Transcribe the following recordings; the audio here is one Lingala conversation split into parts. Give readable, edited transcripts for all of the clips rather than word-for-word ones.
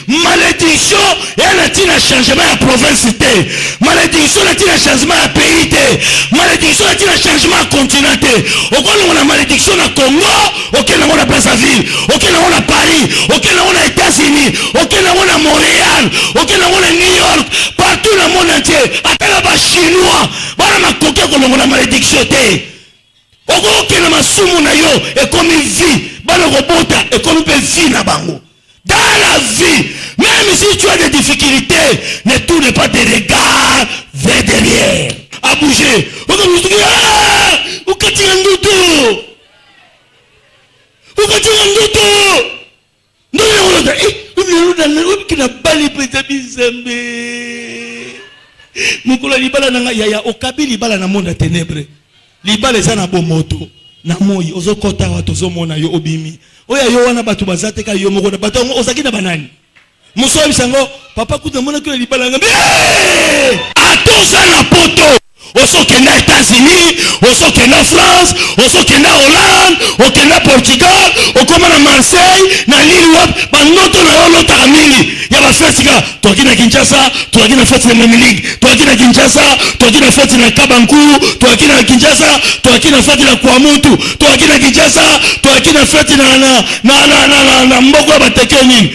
malédiction et un changement à province. Malédiction et un changement à pays. Malédiction et un changement à continent. Auquel on a malédiction à Congo, auquel on a Brazzaville, auquel on a Paris, auquel on a États-Unis, auquel on a Montréal, auquel on a New York, partout dans le monde entier. Attends les Chinois, voilà ma coquille qu'on a malédiction. Auquel on a soumou na yo et comme une vie, bah le robot et comme une vie na bango. Dans la vie, même si tu as des difficultés, ne tourne pas tes regards vers derrière. À bouger. Vous catchez un doudou. Vous catchez un doudou. Non, oya yo wana batu bazate ka yo moko na batu ozaki na banani muso bisango papa kuta mona ko libala ngambe atoza na poto osokenda États-Unis osokenda France osokenda Hollande okenda Portugal okoma na Marseille na Lille wap banoto na yo lota mingi ya ba fesika toki na Kinshasa toki na fête na Memilig toki na Kinshasa toki na fête na Kabanku toki na Kinshasa toki na fête na Kwamutu toki na Kinshasa toki na fête na mboko ya batekeni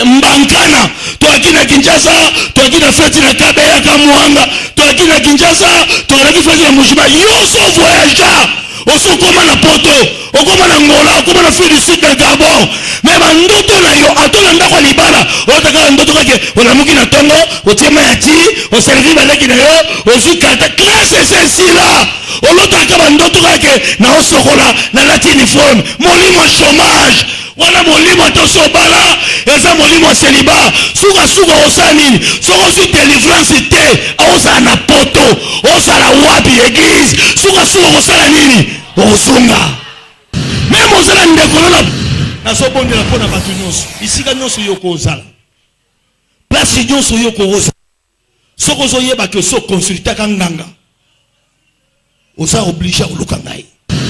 Mbankana toki na Kinshasa toki na fête na Kabeya Kamuanga toki na Kinshasa toki na fête na Mujima yoso voyageur oso koma na poto okoma na Ngola okoma na fille du sud de Gabon mais bandoto na yo atona ndako libala otaka ndoto kake olamuki na tongo otiema ya ti oservi baleki na yo ozikata classe ceci là olotaka bandoto kake na osokola na lati uniforme molimo chômage wana molimo toso bala eza molimo célibat suka osani soko su délivrance te oza na poto oza la wapi église suka osala nini osunga même ozala ndeko na sobondela pona batu nyonso isika nyonso yoko ozala place nyonso yoko ozala soko ozoyeba ke so consultaka nganga oza obligé oluka ngai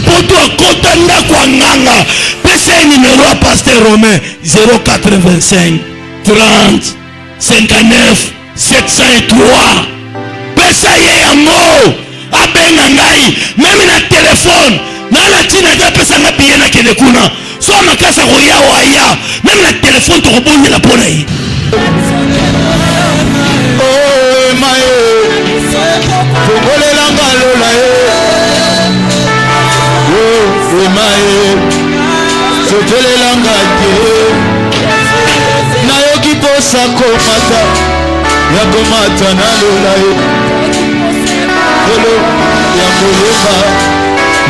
poto akota ndako ya nganga pesa numéro ya pasteur Romain 085 30 59 703 pesa ye yango abenga ngai meme na telefone na la tina ja pesa nga biye na kele kuna so makasa roya waya meme na telefone to robonye la pona yi oh maye pongole la ngalola oh maye sotele la ngate na yoki posa komata ya komata na lola Hello,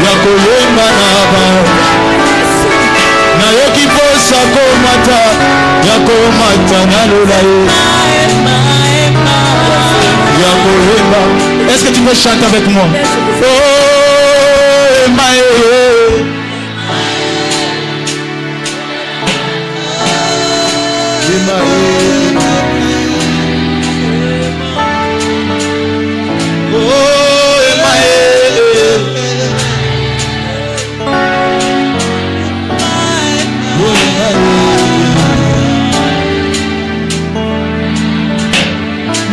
Yakolemba Naba Nayoki Posa Komata Yakomata Nalolaye Yakolemba. Est-ce que tu peux chanter avec moi? Oh, Emae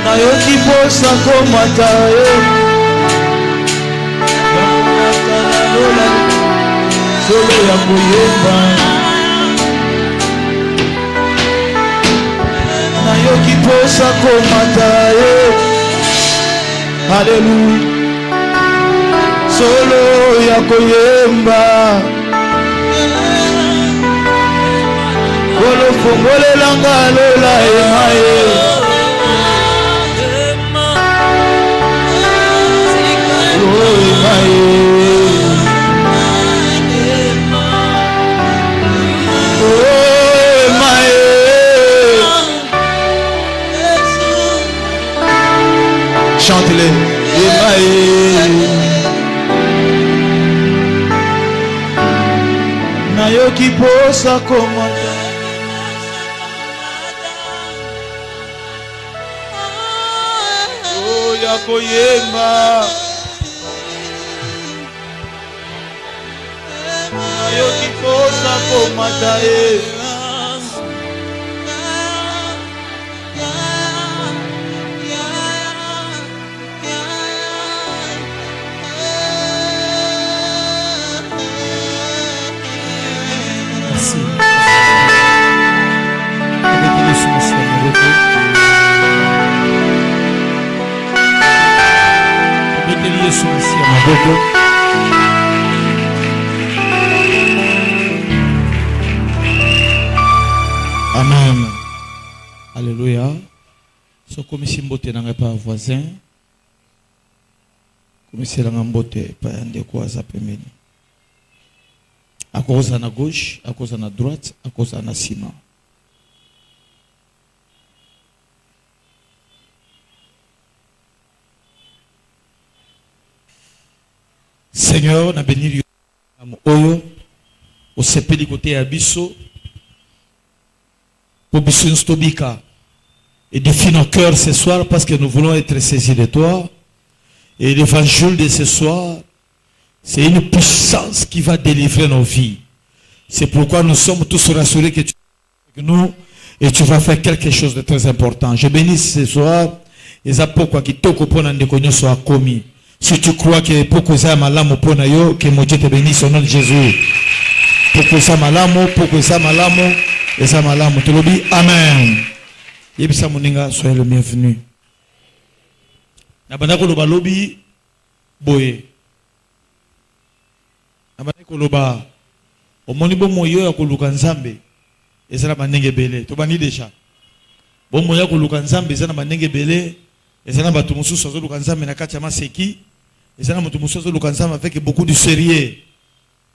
Nayoki posa komata solo ya koyemba Nayoki posa komata Hallelujah solo ya koyemba Kolo fongole langa lola emaye Chante-le. Nayoki posa komanda Oh yakoyemba Nayoki posa komanda Amen. Alléluia. So comme si mbote n'a pas voisin. Comme si la mbote pas ande quoi ça pemeni. À cause à la gauche, à cause à la droite, à cause à la cima. Seigneur, na béni oyo au sepeli côté abisso pour biso stobika et défie nos cœurs ce soir parce que nous voulons être saisis de toi. Et l'évangile de ce soir, c'est une puissance qui va délivrer nos vies. C'est pourquoi nous sommes tous rassurés que tu es avec nous et tu vas faire quelque chose de très important. Je bénis ce soir les apôtres qui toko pona ndekonyo soit commis. Si tu crois que pourquoi ça malamo pona yo, que mon Dieu te bénisse au nom de Jésus. Pourquoi ça malamo, et ça malamo. Tu le dis, Amen. Yebisa moninga, soyez le bienvenu. Nabandako loba lobi boye. Nabandako loba omoni bo moyo ya koluka nzambe ezala manenge belé. To bani déjà. Bo moyo ya koluka nzambe ezala manenge belé. Ezala batu mususu azoluka nzambe na kati ya maseki. Ezala mutu mususu azoluka nzambe avec beaucoup de sérieux.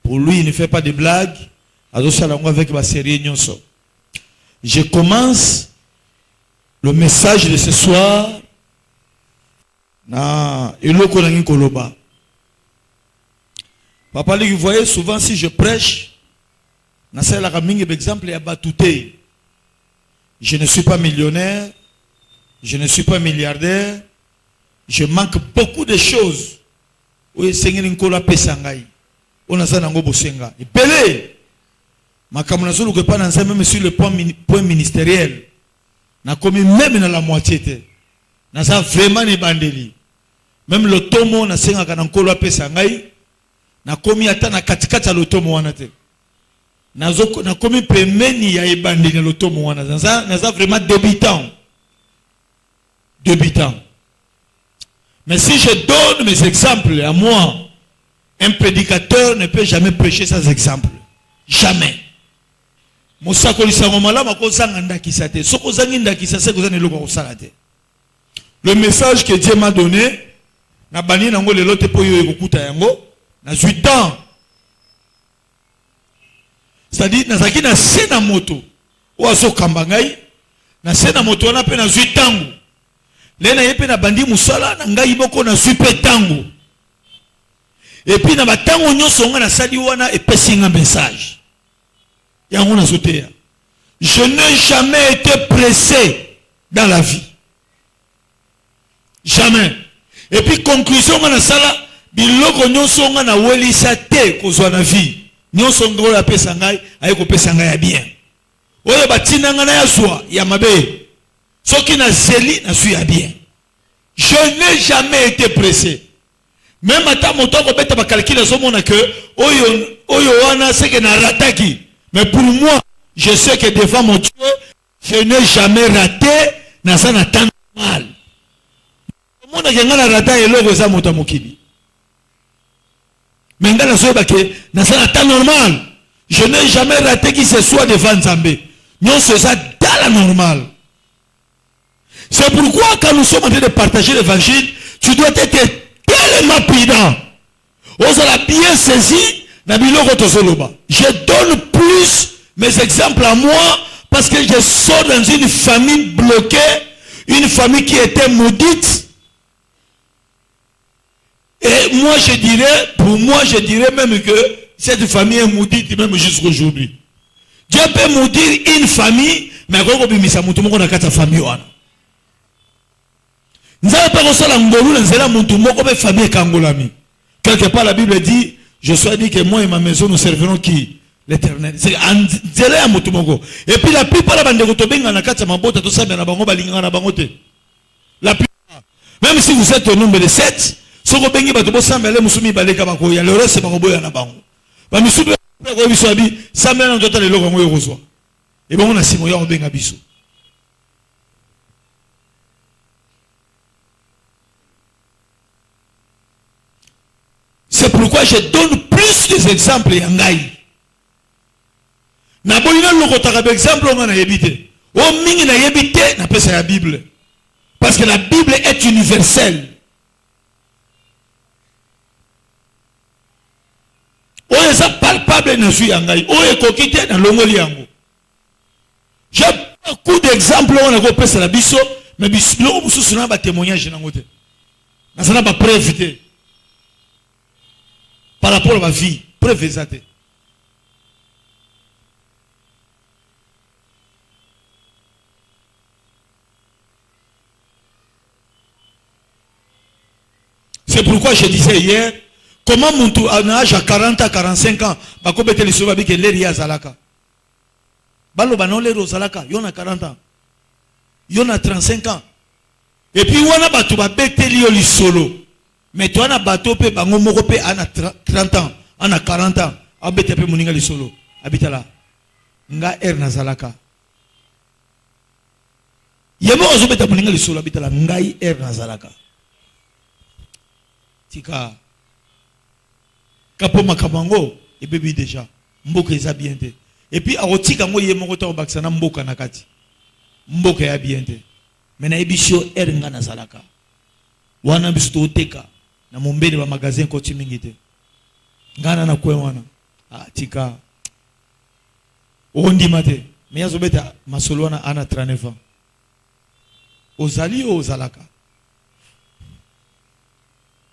Pour lui, il ne fait pas de blagues. Azosala ngo avec ba sérieux nyonso. Je commence le message de ce soir. Na eloko nangi koloba. Papa, vous voyez souvent si je prêche, na sala kamingi exemple ya batouté. Je ne suis pas millionnaire, je ne suis pas milliardaire, je manque beaucoup de choses. Oui, Seigneur nkola pesangai. On a ça nango bosenga. Et pelé. Makamuna solo que pas dans ça même sur le point ministériel. Na commis même dans la moitié. Na ça vraiment ni bandeli. Même le tomo na senga kana nkolo apesa ngai na komi ata na katikata le tomo wana te. Na komi pemeni ya ebandeli na le tomo wana. Na ça vraiment débutant. Mais si je donne mes exemples à moi, un prédicateur ne peut jamais prêcher sans exemple. Jamais. Mosako lisango malama ko zanga ndakisa te. Soko zangi ndakisa se ko zane loko ko sala te. Le message que Dieu m'a donné, na bani nango lelo te po yo ekokuta yango, na 8 ans. C'est-à-dire nazaki na sena moto, o aso kambangai, na sena moto wana pe na 8 ans. Lena yepe na bandi musala na ngai boko na super tango. Et puis na batango nyonso nga na sali wana epesi nga message. Yango na soteya. Je n'ai jamais été pressé dans la vie. Jamais. Et puis conclusion nga na sala biloko nyonso nga na welisa te kozwa na vie. Nyonso ngo la pesa ngai ayi ko pesa ngai ya bien. Oyo batina nga na yaswa ya mabe. Soki na zeli na suis à bien. Je n'ai jamais été pressé. Même à mon temps, on va calculer que oyo wana c'est que na rataki. Mais pour moi, je sais que devant mon Dieu, je n'ai jamais raté na ça na temps mal. Mon a gagné la rata et l'eau ça monta mokili. Mais ngala soba que na ça na temps normal. Je n'ai jamais raté qui se soit devant Nzambe. Non, c'est ça dans la normale. C'est pourquoi quand nous sommes en train de partager l'évangile, tu dois être tellement prudent. On s'en a bien saisi. Je donne plus mes exemples à moi parce que je sors dans une famille bloquée, une famille qui était maudite. Et moi je dirais, pour moi je dirais même que cette famille est maudite même jusqu'à aujourd'hui. Dieu peut maudire une famille, mais quand on a sa famille. Quelque part la Bible dit, je suis dit que moi et ma maison nous servirons qui? L'Éternel. C'est un zélé à Moutumongo. Et puis la plupart de la la plupart. Même si vous êtes au nombre de 7, le reste c'est et bon on a Simoya on benga biso. pourquoi je donne plus des exemples yangai. Na bolina lokotaka exemple on a yebite. O mingi na yebite na pesa la Bible. Parce que la Bible est universelle. O est palpable na su yangai. O est kokite na longoli yango. J'ai beaucoup d'exemples on a ko pesa la biso, mais biso mususu na ba témoignage na ngote. Na sana ba preuve par rapport à ma vie, preuve exacte. C'est pourquoi je disais hier, comment mon tour à âge à 40 à 45 ans, bah comme était les sauvages qui l'air à Zalaka. Balo banon l'air au Zalaka, yon a 40 ans, yon a 35 ans. Et puis on a battu ba bête li solo. Mais toi on a battu pe bango moko pe ana 30 ans, ana 40 ans, a bête pe moninga li solo. Habita là. Nga air na Zalaka. Yemo ozo bête moninga li solo habita là, ngai air na Zalaka. Tika kapo makamango et bébé déjà mboka eza bien te et puis arotika ngo ye moko to bakisana mboka nakati mboka ya bien te mena ebisho eringa na zalaka wana biso to teka na mombele ba magasin ko timingi te ngana na kwe wana tika ondi mate mais azobeta masolo wana ana 39 ans ozali o zalaka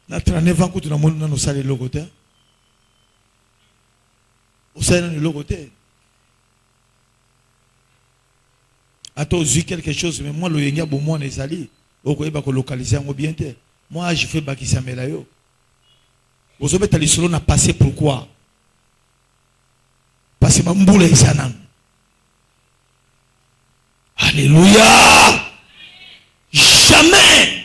na 39 ans kutu na monu na no sale logote o sale na logote ato zu quelque chose mais moi lo yenga bo moi na sali o ko eba ko localiser ngo bien te moi je fais bakisa mela yo ozo beta lisolo na passé pourquoi parce que mbula isana alléluia jamais.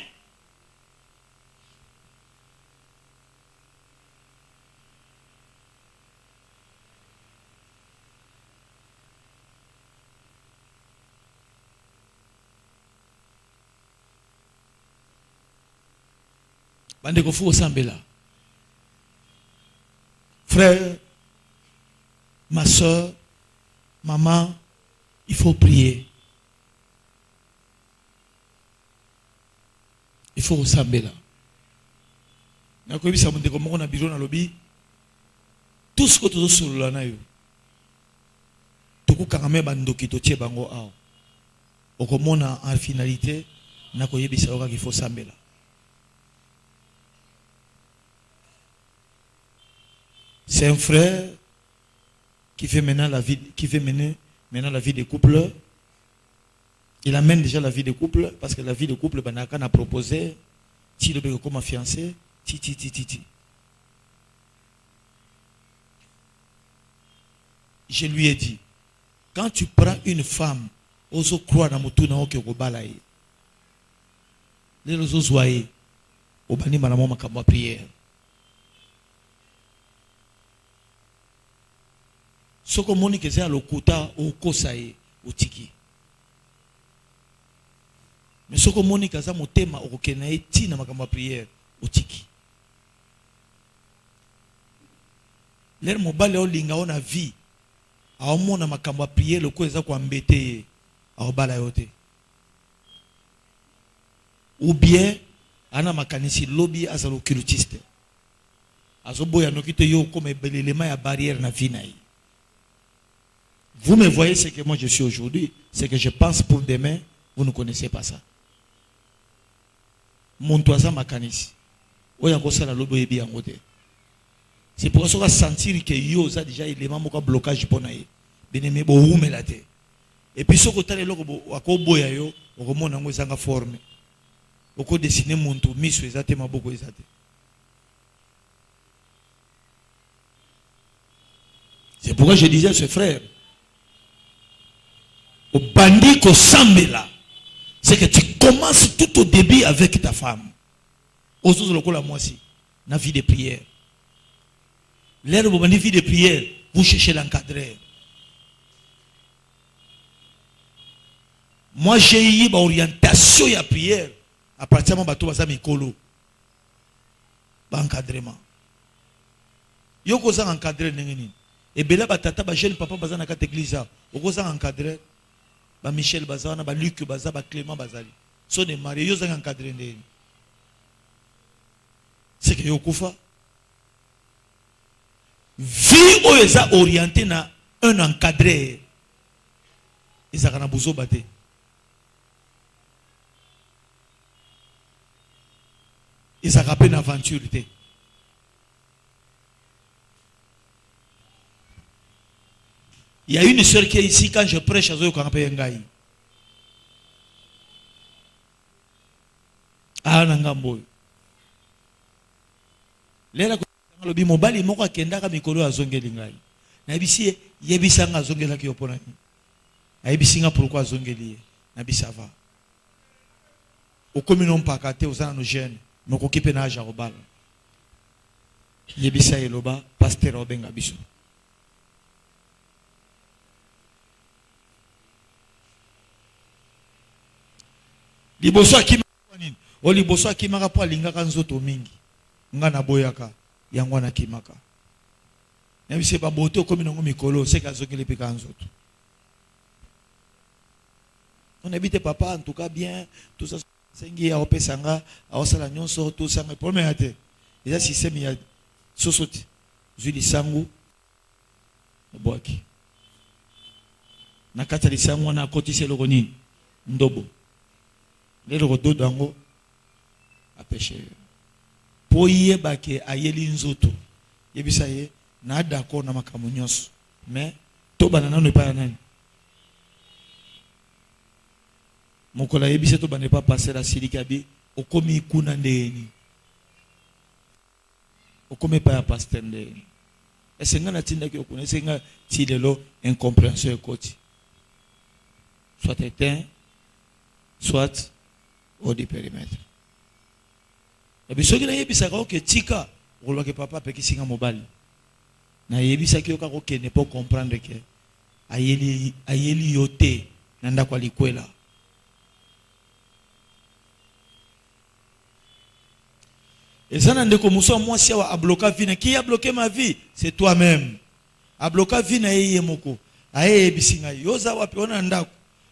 Bandeko fou sambela. Frère, ma soeur, maman, il faut prier. Il faut ressembler là. Tout ce que tu as sur le lanayo, tu as quand même bandoki to tie bango ao. Okomona en finalité, na koyebisa oka qu'il faut sambela. C'est un frère qui fait maintenant la vie, qui fait mener maintenant la vie des couples. Il amène déjà la vie de couple parce que la vie de couple, Banaka a proposé, si le bégo comme fiancé, ti. Je lui ai dit, quand tu prends une femme, oso croire dans mutu na oke obalaye. Les oso zoye, obani manamo makamba prière. Soko moni que c'est à l'okuta au kosaye au tiki. Mais ce que Monica a motema au Kenaïti na makamba prière au tiki. L'air mobile au linga on a vie. A au monde na makamba prière le ko eza ko ambete a obala yote. Ou bien ana makanisi lobby azalo cultiste. Azoboya nokite yo comme l'élément ya barrière na vie naï. Vous me voyez ce que moi je suis aujourd'hui, c'est que je pense pour demain, vous ne connaissez pas ça. Mon toisa makanisi. Oya kosa la lobo yebi yangote. C'est pour ça qu'on va sentir que yo ça déjà élément moka blocage pour naïe. Beneme bo oume la te. Et puis ce côté là loko ako boya yo, oko mona ngo zanga forme. Oko dessiner monto miso ezate maboko ezate. C'est pourquoi je disais à ce frère, au bandit qu'on s'emmêle, c'est que tu commences tout au début avec ta femme. Aux autres, moi aussi, dans la vie de prière. L'air de vie de prière, vous cherchez l'encadreur. Moi, j'ai eu une orientation à la prière. À partir de mon bateau, ça m'écolo. Encadrement. Yo koza encadrer nengeni. Et bela batata ba jeune papa bazana ka église. O koza encadrer ba Michel bazana ba Luc bazana ba Clément bazali. So ne marié yo za encadrer ndeni. C'est que yo kufa. Vie o eza orienté na un encadré. Ils ont besoin de ils ont rappelé une aventure. Il y a une soeur qui est ici quand je prêche à Zoyo Kanapé Ngaï. Ah, Nangambo. Léla Lobi Mobali Moko Kendaka Mikolo à Zongelingaï. Nabisi Yebisanga Zongela qui opponent. Aïbisinga pourquoi Zongeli. Nabisava. Au communon Pakate, aux anos jeunes, nous occupons na Jarobal. Yebisa Yeloba, pasteur Obenga Biso. Liboso akima nini? O liboso akimaka po alingaka nzoto mingi. Nga na boyaka, yango na kimaka. Nabise ba bote au communon mikolo, c'est ka Zongeli peka nzoto. On habite papa en tout cas bien, tout ça. Sengi a opesanga, a osala nyonso, tout ça. Mais premier ate, il y a système, il y a sosoti, zuli sangu, boaki. Nakata li sangu na koti se logoni, ndobo. Le logo dango, a pêché. Poye bake ayeli nzoto, yebisa ye, na d'accord na makamu nyonso. Mais, to banana ne pas nani. Mokola yebise to bane pas passer la silikabi okomi kuna ndeni okome pa ya pasteur ndeni esenga na tinda ki okuna esenga tilelo incompréhension ekoti soit éteint soit au du périmètre et bien soki na yebisa ka oke tika oloke papa pe kisinga mobali na yebisa ki oka ko ne pas comprendre que ayeli yote nanda kwa likwela. Et ça n'a pas de moi si a bloqué vie. Qui a bloqué ma vie? C'est toi-même. A bloqué vie na yeye moko. Aye bisinga. Yoza wapi ona ndaku.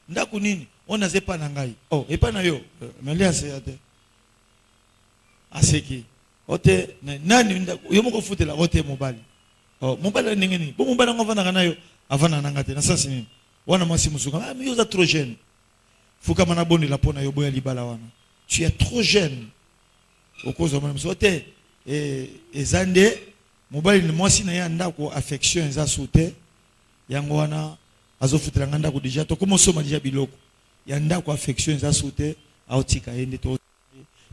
Ndaku nini? Ona zepa na ngai. Oh, epa na yo. Melia se ate. Aseki. Ote nani ndaku. Yo moko fute la ote mobali. Oh, mobali ningeni. Bo mobali ngova na yo. Avana na ngate. Na sasi nini? Wana mwasi musuka. Ah, mais yoza trop jeune. Fuka mana boni la pona yo boya libala wana. Tu es trop jeune. Au cause de mon sauté et zande mobile ni mwasi na yanda ko affection za sauté yango wana azofutra nganda ko déjà to comme soma déjà biloko yanda ko affection za sauté autika yende to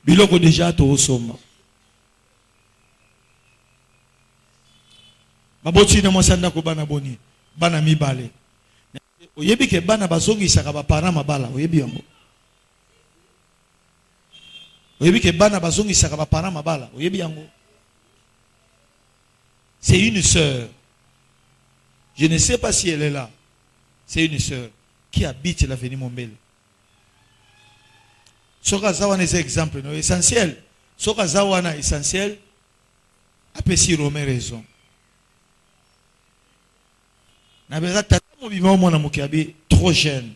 biloko déjà to soma maboti na mwasanda ko bana boni bana mibale oyebi ke bana bazongi saka ba parents mabala oyebi yango. C'est une sœur. Je ne sais pas si elle est là. C'est une sœur qui habite l'avenue Mombele. Soka zawana est exemple essentiel. Soka zawana essentiel. Après si Romain raison. Na beza tata mobima mona mokiabi trop jeune.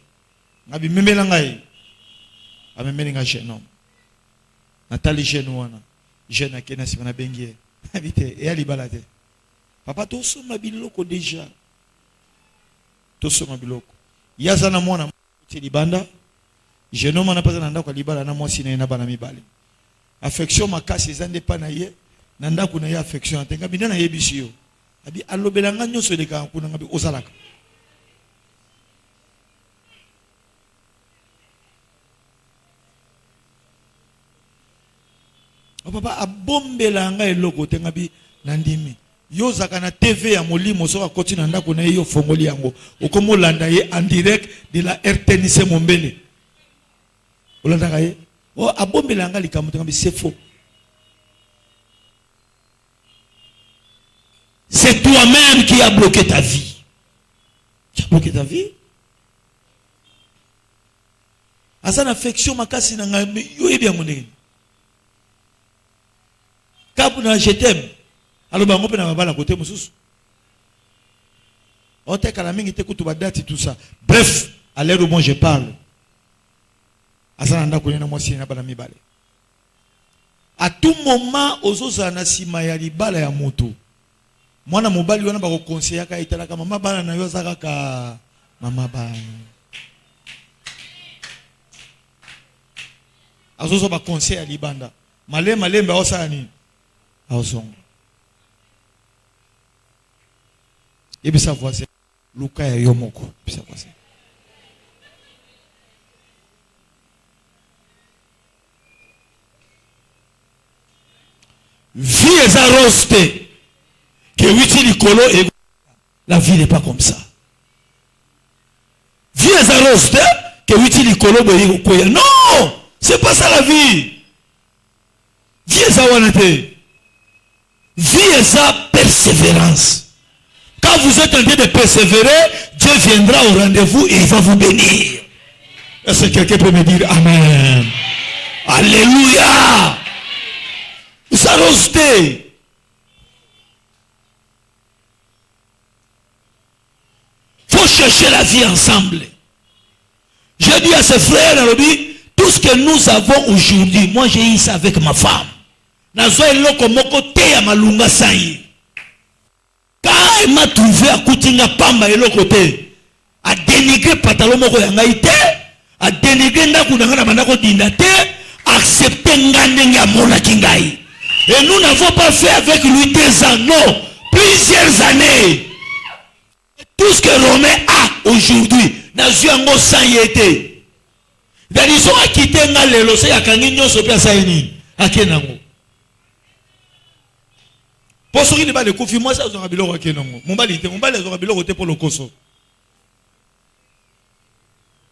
Nabi memela ngai. Amemeli nga jeune homme. Nathalie jeune wana jeune akena sima bengie habite et ali balade papa to soma biloko déjà to soma biloko yaza na mwana ti libanda jeune homme na pas na ndako libala na mwasi na bana mibali affection makasi zande pa na ye na ndako na ye affection atenga bina na yebisi yo abi alobelanga nyoso de ka kuna ngabi ozalaka papa abombela nga eloko tengabi nandimi yozaka na TV ya molimo soka koti na ndako na yo fongoli yango okomolanda ye en direct de la RTNC Mombele olanda ye o abombela nga likambo tengabi c'est faux. C'est toi-même qui a bloqué ta vie. Tu as bloqué ta vie. Asa na affection makasi na nga yo ebi yango ndenge. Kapuna je t'aime. Alors bango pe na babala côté mususu. On te kala mingi te kutu badati tout ça. Bref, à l'heure où moi je parle. Asana nda kunena mwasi na bana mibale. À tout moment ozoza na sima ya libala ya moto. Mwana mobali wana bako conseiller ka itala ka mama bana na yo zaka ka mama bana. Azozo ba conseiller ya libanda. Malemba osani. Aosongo. Ebisa voisin Luka ya yomoko. Ebisa voisin. Vie est arrostée. Que witi likolo et la vie n'est pas comme ça. Vie est arrostée. Que witi likolo et non, c'est pas ça la vie. Vie est awanate. Vie est sa persévérance. Quand vous êtes en train de persévérer, Dieu viendra au rendez-vous et il va vous bénir. Est-ce que quelqu'un peut me dire Amen? Alléluia. Vous arrostez. Faut chercher la vie ensemble. Je dis à ses frères, tout ce que nous avons aujourd'hui, moi j'ai eu ça avec ma femme. Nazo eloko moko te ya malunga sanyi. Quand elle m'a trouvé à Koutinga Pamba eloko te, a dénigré pantalon moko ya ngai te, a dénigré ndaku na bandako dinda te, accepter ngandenge ya mona kingai. Et nous n'avons pas fait avec lui 2 ans, non, plusieurs années. Tout ce que Romain a aujourd'hui, n'a pas sanyi été. Ils ont quitté Ngalelo, c'est à Kanginyo Sopia Saini, à Kenango. Pour ceux qui ne pas de confiance, moi ça aura biloko Kenango. Mon bali aura biloko pour le Koso.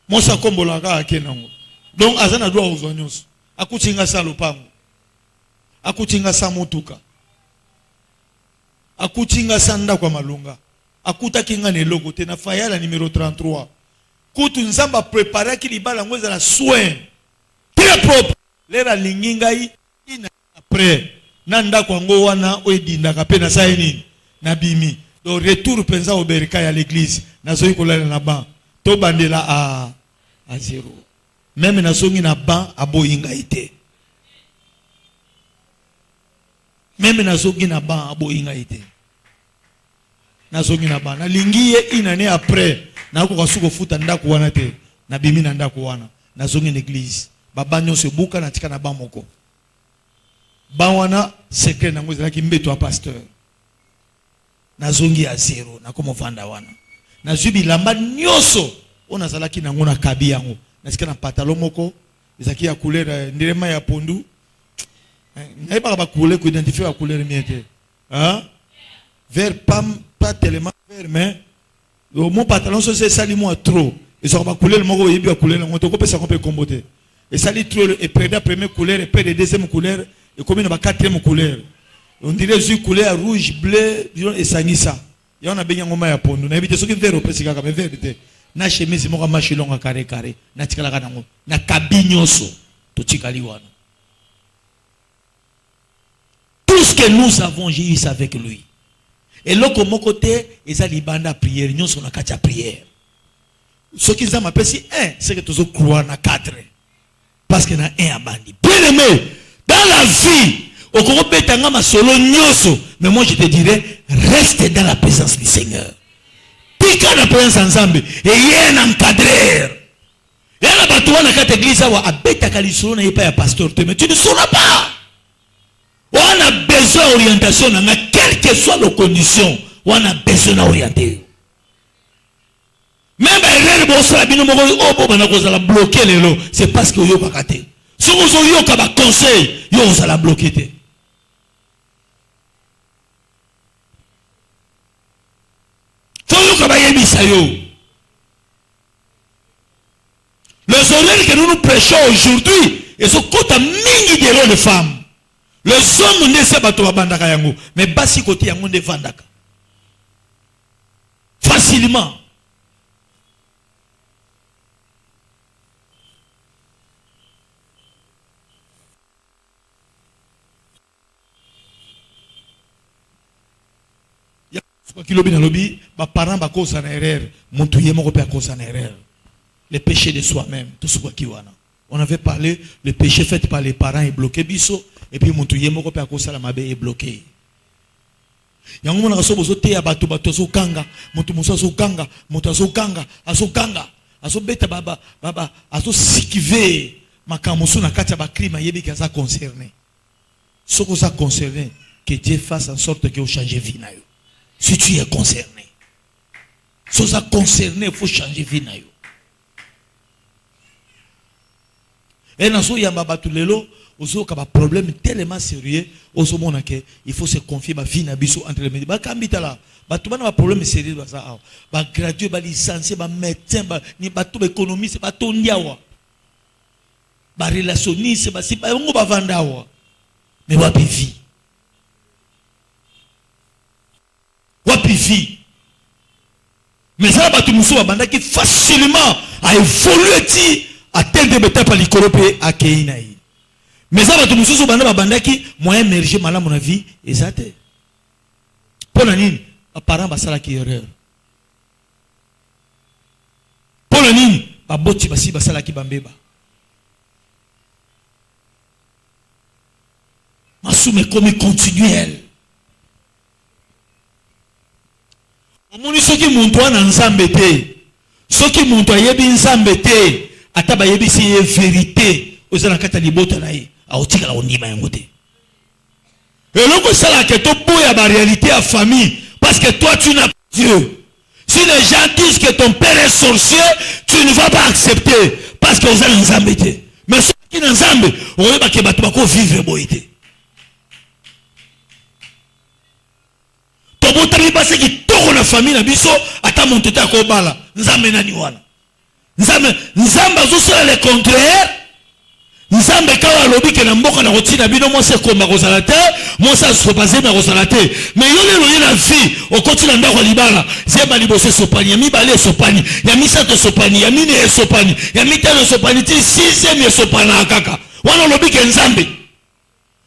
Moi ça comme bolaka à Kenango. Donc azana doit aux oignons. Akutinga salopango. Akutinga samotuka. Akutinga sanda kwa malunga. Akuta kinga ne logo te na fayala numéro 33. Kutu nzamba préparer ki libala ngoza la soin très propre. Lera lingingai ina après nanda kwa ngo wana oedinda ka pe na saini na bimi. Do retour penza oberika ya l'église na zoyi kolala na ba. To bandela à 0. Même na songi na ba aboyinga ite. Même na songi na ba aboyinga ite. Na songi na ba na lingiye une année après na ko kasuko futa ndako wana te na bimi na ndako wana na zongi l'église baba nyonso buka na tika na ba moko ba wana secret na ngozela ki mbeto a pasteur na zongi ya 0 na komo vanda wana na zubi lamba nyonso ona zalaki na ngona kabi yango na sika na pantalon moko ezaki ya couleur ndirema ya pondu na ba ba couleur ko identifier la couleur miete hein vert pas tellement vert mais mon pantalon c'est salimo trop et ça va couler le mot et bien couler on te coupe ça qu'on peut comboter et sali trop et perdre la première couleur et perdre la deuxième couleur et combien la quatrième couleur on dirait une couleur rouge bleu et sanisa et on a bien ngoma ya pondu na éviter ce qui vert au pesika comme vert na chemise mo kama shilonga carré na tikala kana ngo na kabinyoso to tikali wana tout ce que nous avons j'ai eu ça avec lui. Et là, comme côté, ils ont libanda prière, nous sommes en quatre prière. Ce qu'ils ont appelé si un, c'est que tous croient en 4. Parce qu'il y en a un à bandi. Bien aimé, dans la vie, au Congo Tangama solo nyoso, mais moi je te dirais, reste dans la présence du Seigneur. Pika la présence ensemble, et il y a un encadreur. Il y a un bateau dans la église, à bêta kalisolo n'a pas un pasteur, mais tu ne sauras pas. On a besoin d'orientation, quelle que soit nos conditions, on a besoin d'orienter. Même bloquer c'est parce que vous avez raté. Si vous avez un conseil, vous allez bloquer. Les horaires que nous prêchons aujourd'hui, ils sont contre mini de rôles de femmes. Les hommes ne savent pas bandaka yango, mais basi côté yango ne vandaka. Facilement. Soit qui lobby dans lobby, bah parents bah cause en erreur, mon tuyé mon repère cause en erreur. Le péché de soi-même, tout ce qui wana. On avait parlé, le péché fait par les parents est bloqué biso, et puis mon tuyé mon repère cause la mabe est bloqué. Yango mona kaso bozo te ya bato bato so kanga, moto moso so kanga, moto so kanga, aso beta baba aso sikive makamoso na kati ya ba crime yebi kaza concerné. Soko ça concerné, que Dieu fasse en sorte que vous changez vie na yo. Si tu es concerné, si ça concerné, il faut changer vie na yo. Et dans ce yamba batulelo, ozo ka ba problème tellement sérieux, ozo mona ke il faut se confier ba vie na biso entre les médias. Ba kambita la, ba tout ba problème sérieux ba ça. Ba gradué, ba licencié, ba médecin, ba ni ba tout économiste, ba tondiawa. Ba relationniste, ba si ba ngo ba vandawa. Mais wapi vie. Wapi vie. Mais ça ba tout muso ba banda ki facilement a évolué atteindre des étapes à l'icorope à Keinaï. Mais ça va tout mususu banda bandaki moyen émerger malade mon avis et ça te. Pour la nine, apparemment basala qui erreur. Pour la nine, baboti basi basala qui bambeba. Masume comme continuel. Omoni soki muntu ana nzambe te. Soki muntu ayebi nzambe te. Ataba yebi si vérité ozana kata libota na ye aotika la ondima yango te. Et loko sala que to boya ba réalité à famille parce que toi tu n'as pas Dieu. Si les gens disent que ton père est sorcier, tu ne vas pas accepter parce que ozana nzambe te. Mais ceux qui na nzambe oyeba ke bato bako vivre boité. To botali parce que toko na famille na biso ata monteta ko bala nzambe nani wana. Nzambe azosala le contraire. Nzambe kawa lobi ke na mboka na rotina bino mo se komba kozala te, mo sa so basé na kozala te. Mais yo le loyi na vie au continent ndako libala, zeba libose sopani, mi balé sopani, ya mi sato sopani, ya mi ne sopani, ya mi tano sopani ti 6e sopana kaka. Wana lobi ke nzambe.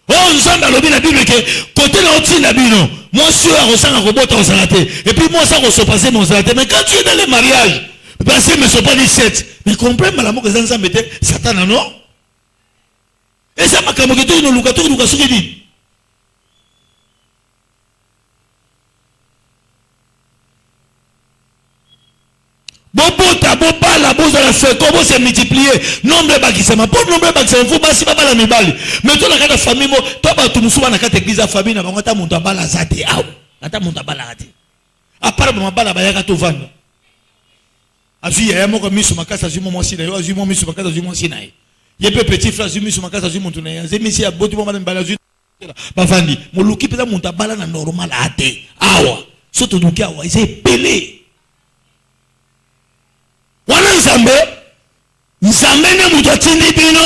Oh nzambe lobi na Bible ke côté na rotina bino, mo sur a rosanga kobota kozala te. Et puis mo sa ko so passer mon zala te. Mais quand tu es dans le mariage, parce que ne sont pas 17. Mais comprenez mal l'amour que ça me dit Satan non. Et ça m'a comme que tout nous luka ce qu'il dit. Bobota bobala bozala fait comment se multiplier nombre ba qui ça m'a pas nombre ba qui ça faut pas si baba la mibali. Mais toi la famille mo toi ba tout musuba na kata église famille na bangata muntu bala zate aw. Ata muntu bala ati. À part ba bala ba yaka to vanda. Avi ya moko miso makasa zimo mosi na yo azimo miso makasa zimo mosi na ye. Ye pe petit frère zimo miso makasa zimo muntu na ye. Ze misi ya boti mo mbala zu ba vandi. Mo luki peza muntu bala na normal ate. Awa. Soto luki awa ise pelé. Wana nzambe ne muntu atindi bino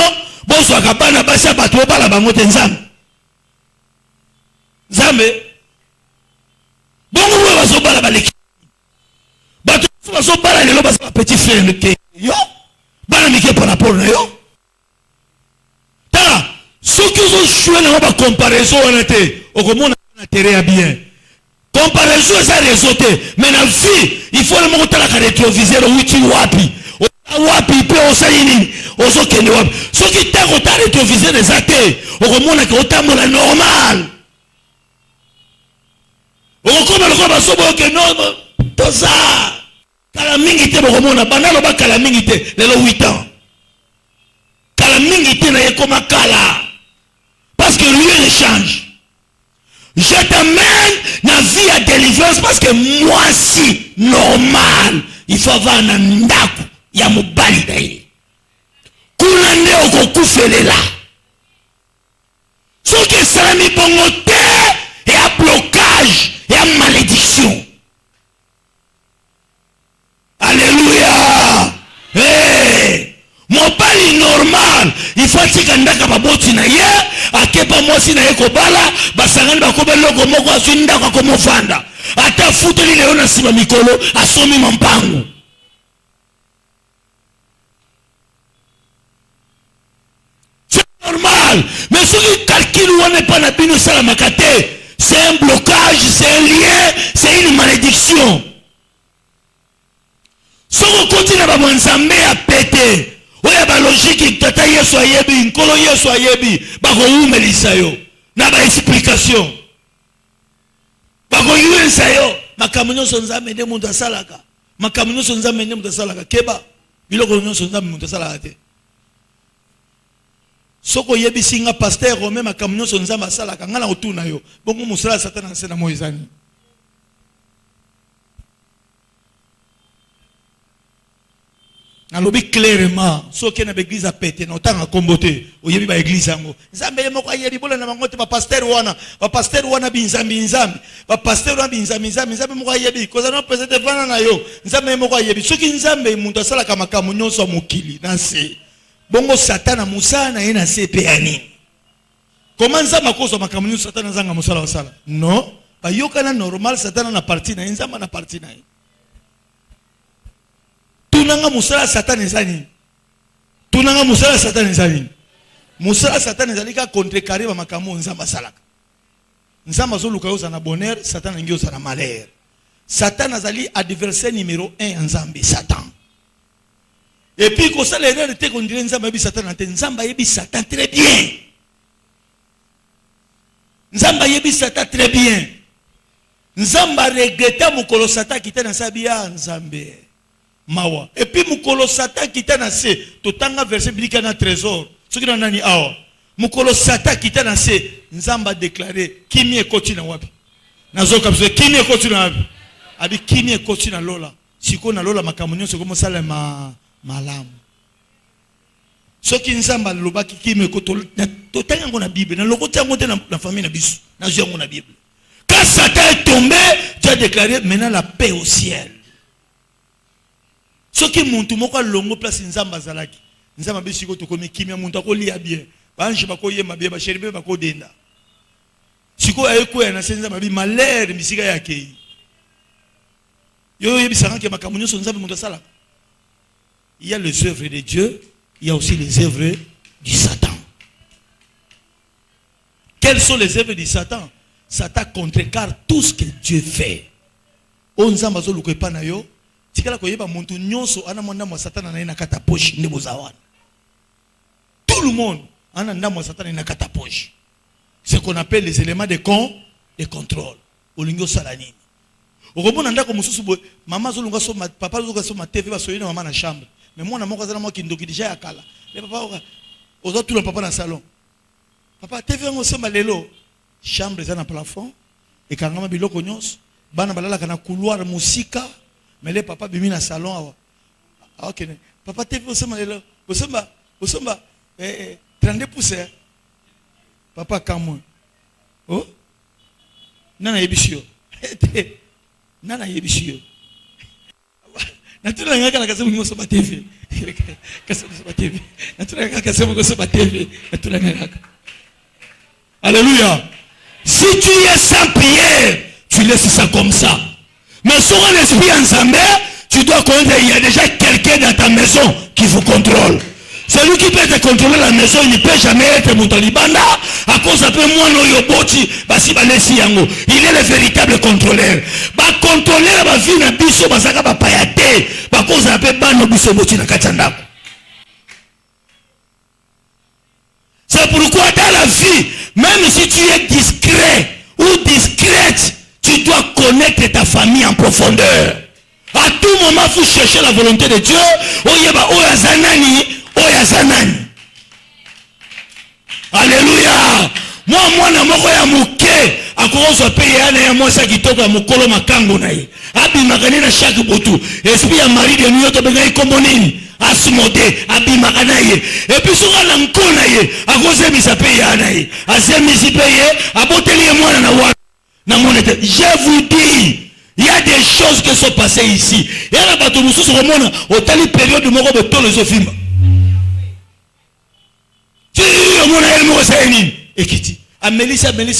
boso akabana basi bato bala bango te nzambe. Nzambe bongo bo baso bala baleki. Bato baso bala lelo basa petit frère ke yo bana mike par rapport na yo. Ta soki zo jouer na ba comparaison wana te okomona na terrain bien. Comparaison ça réseauté mais na vie il faut le monter la rétroviseur uti wapi wapi pe osayini osokende wapi soki ta ko ta rétroviseur des athées okomona ke otambola normal okoma lokoma basobo ke no toza kala mingi te okomona banalo ba kala mingi te lelo 8 ans kala mingi te na yekoma kala parce que lui il change. Je t'amène dans la vie à délivrance parce que moi si normal il faut avoir un ndaku ya mobali d'ailleurs kuna nde okokufelela ce que ça mi bongote et à blocage et à malédiction. Alléluia. Hey. Mobali normal il faut tika ndaka baboti na ye akepa mosi na ye kobala basangani bakobelo ko moko asinda ko mofanda ata futeli leo na sima mikolo asomi mampangu. C'est normal mais ce qui calcule on n'est pas na bino sala makate c'est un blocage, c'est un lien, c'est une malédiction. Si on continue à Nzambe à péter, il y a une logique, tata yesu ayebi, nkolo yesu ayebi, bako umelisa yo, na ba explication. Bako yuensa yo, makamunyo sonzambe ne mundu asalaka, makamunyo sonzambe ne mundu asalaka, keba, biloko nyo sonzambe mundu asalaka te. Soko yebi singa pasteur Romain makamunyo sonzambe asalaka, ngana otuna yo, bongo musala satana sena moizani. Nalobi clairement, so qui na l'église a pété, na otanga kombote, oyebi ba église yango. Nzambe moko ayebi bola na bangote ba pasteur wana binzambi, ba pasteur wana binzambi, nzambe moko ayebi, koza na président vana na yo, nzambe moko ayebi. So ki nzambe muntu asala ka makamu nyonso mokili, na se. Bongo satana musana na ye na se pe ani. Comment nzambe akozo makamu nyonso satana zanga musala wasala? Non, ba yokana normal satana na parti na nzambe na parti na ye. Tunanga musala satan ezani. Tunanga musala satan ezani. Musala satan ezali ka contrecarrer ba makambo nzamba salaka. Nzamba zo luka yo na bonheur, satan ngio na malheur. Satan azali adversaire numéro 1 en nzambe satan. Et puis ko sala erreur te ko ndire nzamba yebi satan ante nzamba yebi satan très bien. Nzamba yebi satan très bien. Nzamba regretta mukolo satan kitana sabia nzambe. Mawa. Et puis mukolo satan kita na se totanga verset biblique na trésor. Ce qui na nani awa. Mukolo satan kita na se nzamba déclaré kimi ekoti na wapi. Nazoka bzo kimi ekoti na wapi. Abi kimi ekoti na lola. Siko na lola makamunyo siko mosala malamu. Ce qui nzamba lobaki kimi ekoti totanga ngo na Bible. Na lokoti ngo te na famille na biso. Na zo ngo na Bible. Quand Satan est tombé, Dieu a déclaré maintenant la paix au ciel. Ce qui monte moko longo place nzamba zalaki nzamba besiko to komi kimia muntu akolia bien banji bakoye mabie ba sheribe bakodenda siko ayeko ya na senza mabi malheur misika yake yo yebisanga ke makamunyo so nzamba muntu asala. Il y a les œuvres de Dieu, il y a aussi les œuvres du Satan. Quelles sont les œuvres du Satan? Satan contrecarre tout ce que Dieu fait. On nzamba zo luko epana yo tikala koyeba muntu nyonso ana monda mo satana na kata poche ndebo zawana. Tout le monde ana ndamo satana na kata poche. Ce qu'on appelle les éléments de contrôle. Olingo salanini. Okobona ndako mususu bo mama zolunga so papa zolunga so TV ba soyina mama na chambre. Mais moi na moko zana mo kindoki déjà yakala. Le papa ozo tout le papa na salon. Papa TV ngo sema lelo chambre za na plafond et kangama biloko nyonso bana balala kana couloir musika. Mais le papa bimi na salon awa. Ok. Papa TV osema lelo. Osema 32 pouces. Papa kamwe. Oh? Nana yebisio. Nana yebisio. Natuna ngaka na kasema ngoso ba TV. Kasema ba TV. Natuna ngaka kasema ngoso ba TV. Natuna ngaka. Alléluia. Si tu es sans prière, tu laisses ça comme ça. Mais sur un esprit ensemble, tu dois connaître, il y a déjà quelqu'un dans ta maison qui vous contrôle. Celui qui peut te contrôler la maison, il ne peut jamais être mon talibanda. À cause de moi, il est le véritable contrôleur. Contrôler la vie na biso basaka ba payate. Ba cause de bano biso boti na katanda. C'est pourquoi dans la vie, même si tu es discret ou discrète, tu dois connaître ta famille en profondeur. À tout moment, il faut chercher la volonté de Dieu. Alléluia. Moi, na moko ya muke. Akozo paye ana ya mwasa kitoko ya mukolo makango na ye. Abi magani na chaque botu. Esprit ya mari de nuyo to benga ikombo nini? Asmode abi magana ye. Et puis soka na nkona ye. Akoze misa paye ana ye. Azemi si paye. Aboteli ye mwana na wa. Je vous dis, il y a des choses qui sont passées ici. Il y a la bateau de sous Romona, au telle période de Moro de tous les films. Tu dis, mon ami, moi, c'est une. Et qui dit, Mélissa. D'ailleurs,